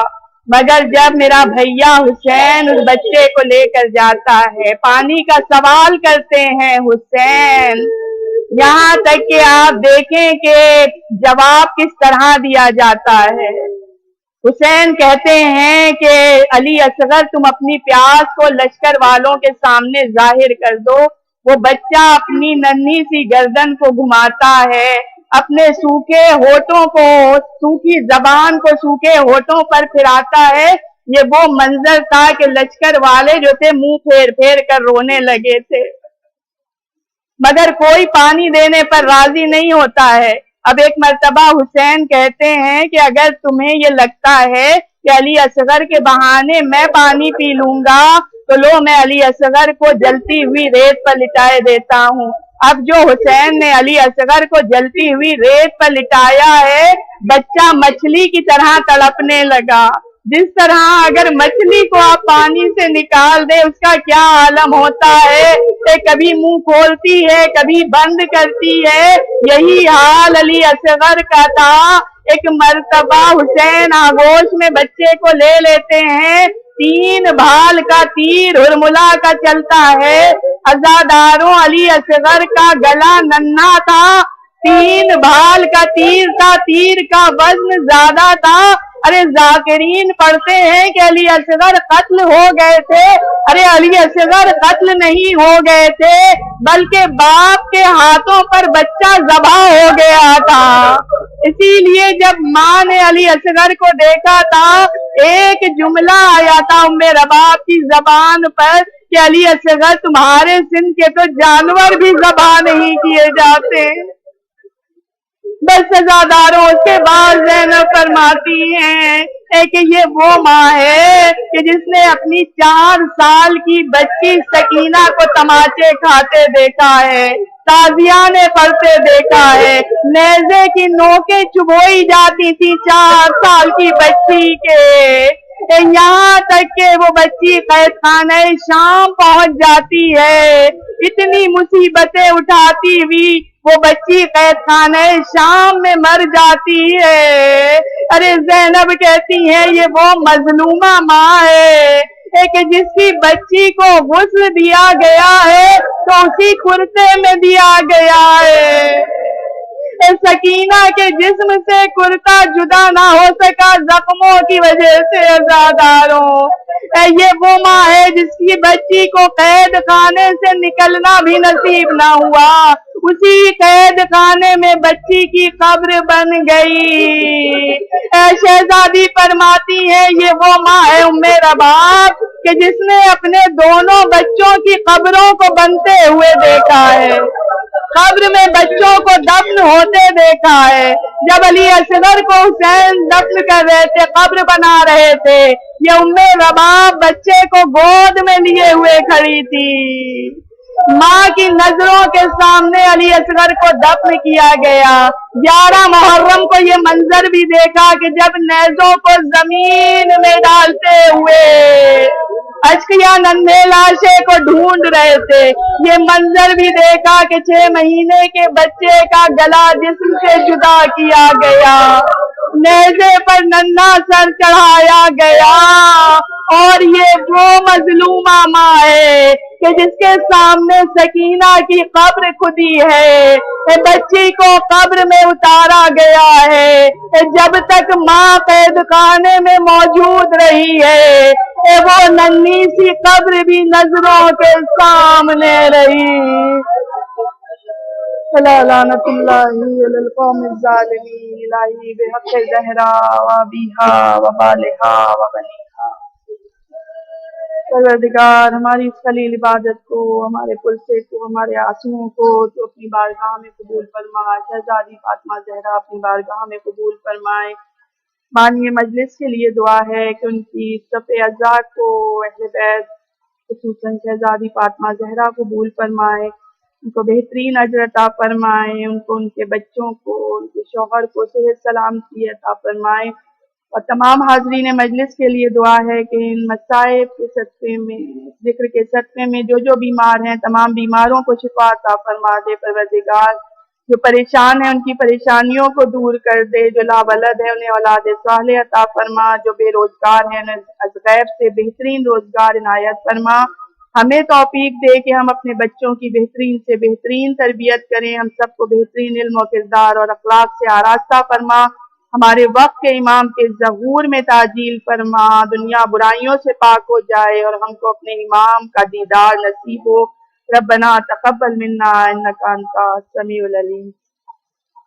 मगर जब मेरा भैया हुसैन उस बच्चे को लेकर जाता है, पानी का सवाल करते हैं हुसैन, यहाँ तक कि आप देखें कि जवाब किस तरह दिया जाता है। हुसैन कहते हैं कि अली असगर, तुम अपनी प्यास को लश्कर वालों के सामने जाहिर कर दो। वो बच्चा अपनी नन्ही सी गर्दन को घुमाता है, अपने सूखे होठों को, सूखी जबान को सूखे होठों पर फिराता है। ये वो मंजर था कि लश्कर वाले जो थे मुंह फेर फेर कर रोने लगे थे, मगर कोई पानी देने पर राजी नहीं होता है। अब एक मर्तबा हुसैन कहते हैं कि अगर तुम्हें ये लगता है कि अली असगर के बहाने मैं पानी पी लूंगा, तो लो मैं अली असगर को जलती हुई रेत पर लिटाए देता हूँ। अब जो हुसैन ने अली असगर को जलती हुई रेत पर लिटाया है, बच्चा मछली की तरह तड़पने लगा। जिस तरह अगर मछली को आप पानी से निकाल दे, उसका क्या आलम होता है कि कभी मुंह खोलती है, कभी बंद करती है। यही हाल अली असगर का था। एक मर्तबा हुसैन आगोश में बच्चे को ले लेते हैं, 3 भाल का तीर हुरमुला का चलता है। अज़ादारों, अली असगर का गला नन्हा था, 3 भाल का तीर था, तीर का वजन ज्यादा था। अरे जाकिरीन पढ़ते हैं कि अली असगर कत्ल हो गए थे। अरे अली असगर कत्ल नहीं हो गए थे, बल्कि बाप के हाथों पर बच्चा ज़बा हो गया था। इसीलिए जब माँ ने अली असगर को देखा था, एक जुमला आया था उम्मे रबाब की जबान पर कि अली असगर, तुम्हारे सिंध के तो जानवर भी ज़बा नहीं किए जाते। बस सजादारों, उसके बाद ज़ैनब फरमाती हैं कि ये वो माँ है कि जिसने अपनी 4 साल की बच्ची सकीना को तमाचे खाते देखा है, ताजियाने पढ़ते देखा है, नेज़े की नोकें चुभोई जाती थी 4 साल की बच्ची के। یہاں تک کہ وہ بچی قید خانہ شام پہنچ جاتی ہے، اتنی مصیبتیں اٹھاتی ہوئی وہ بچی قید خانہ شام میں مر جاتی ہے۔ ارے زینب کہتی ہیں یہ وہ مظلومہ ماں ہے کہ جس کی بچی کو غسل دیا گیا ہے تو اسی کرتے میں دیا گیا ہے۔ سکینہ کے جسم سے کرتا جدا نہ ہو سکا زخموں کی وجہ سے عزاداروں۔ یہ وہ ماں ہے جس کی بچی کو قید خانے سے نکلنا بھی نصیب نہ ہوا، اسی قید خانے میں بچی کی قبر بن گئی۔ شہزادی فرماتی ہے یہ وہ ماں ہے ام رباب کہ جس نے اپنے دونوں بچوں کی قبروں کو بنتے ہوئے دیکھا ہے، قبر میں بچوں کو دفن ہوتے دیکھا ہے۔ جب علی اصغر کو حسین دفن کر رہے تھے، قبر بنا رہے تھے، یہ ام رباب بچے کو گود میں لیے ہوئے کھڑی تھی۔ ماں کی نظروں کے سامنے علی اصغر کو دفن کیا گیا۔ 11 محرم کو یہ منظر بھی دیکھا کہ جب نیزوں کو زمین میں ڈالتے ہوئے اشقیاء ننھے لاشے کو ڈھونڈ رہے تھے، یہ منظر بھی دیکھا کہ 6 مہینے کے بچے کا گلا جسم سے جدا کیا گیا، نیزے پر ننھا سر چڑھایا گیا، اور یہ وہ مظلومہ ماں ہے کہ جس کے سامنے سکینہ کی قبر کھدی ہے، بچی کو قبر میں اتارا گیا ہے۔ جب تک ماں قید خانے میں موجود رہی ہے، وہ ننھی سی قبر بھی نظروں کے سامنے رہی۔ لعنت اللہ علی القوم الظالمین، الہی بحق زہرا و ابیہا و بالہا و بنیہا۔ پروردگار ہماری اس خلیل عبادت کو، ہمارے پرسے کو، ہمارے آنسوؤں کو تو اپنی بارگاہ میں قبول فرما۔ شہزادی فاطمہ زہرا اپنی بارگاہ میں قبول فرمائے۔ بانی مجلس کے لیے دعا ہے کہ ان کی صف اعزا کو اہل بیت خصوصاً شہزادی فاطمہ زہرا قبول فرمائے، ان کو بہترین اجر عطا فرمائے، ان کو، ان کے بچوں کو، ان کے شوہر کو صحت سلامتی عطا فرمائے۔ اور تمام حاضرین مجلس کے لیے دعا ہے کہ ان مصائب کے صدقے میں، ذکر کے صدقے میں جو بیمار ہیں تمام بیماروں کو شفا عطا فرما دے پروردگار، جو پریشان ہیں ان کی پریشانیوں کو دور کر دے، جو لا ولد ہے انہیں اولاد صالح عطا فرما، جو بے روزگار ہیں انہیں از غیب سے بہترین روزگار عنایت فرما۔ ہمیں توفیق دے کہ ہم اپنے بچوں کی بہترین سے بہترین تربیت کریں، ہم سب کو بہترین علم و کردار اور اخلاق سے آراستہ فرما، ہمارے وقت کے امام کے ظہور میں تعجیل فرما، دنیا برائیوں سے پاک ہو جائے اور ہم کو اپنے امام کا دیدار نصیب ہو۔ ربنا تقبل منا انک انت السمیع العلیم۔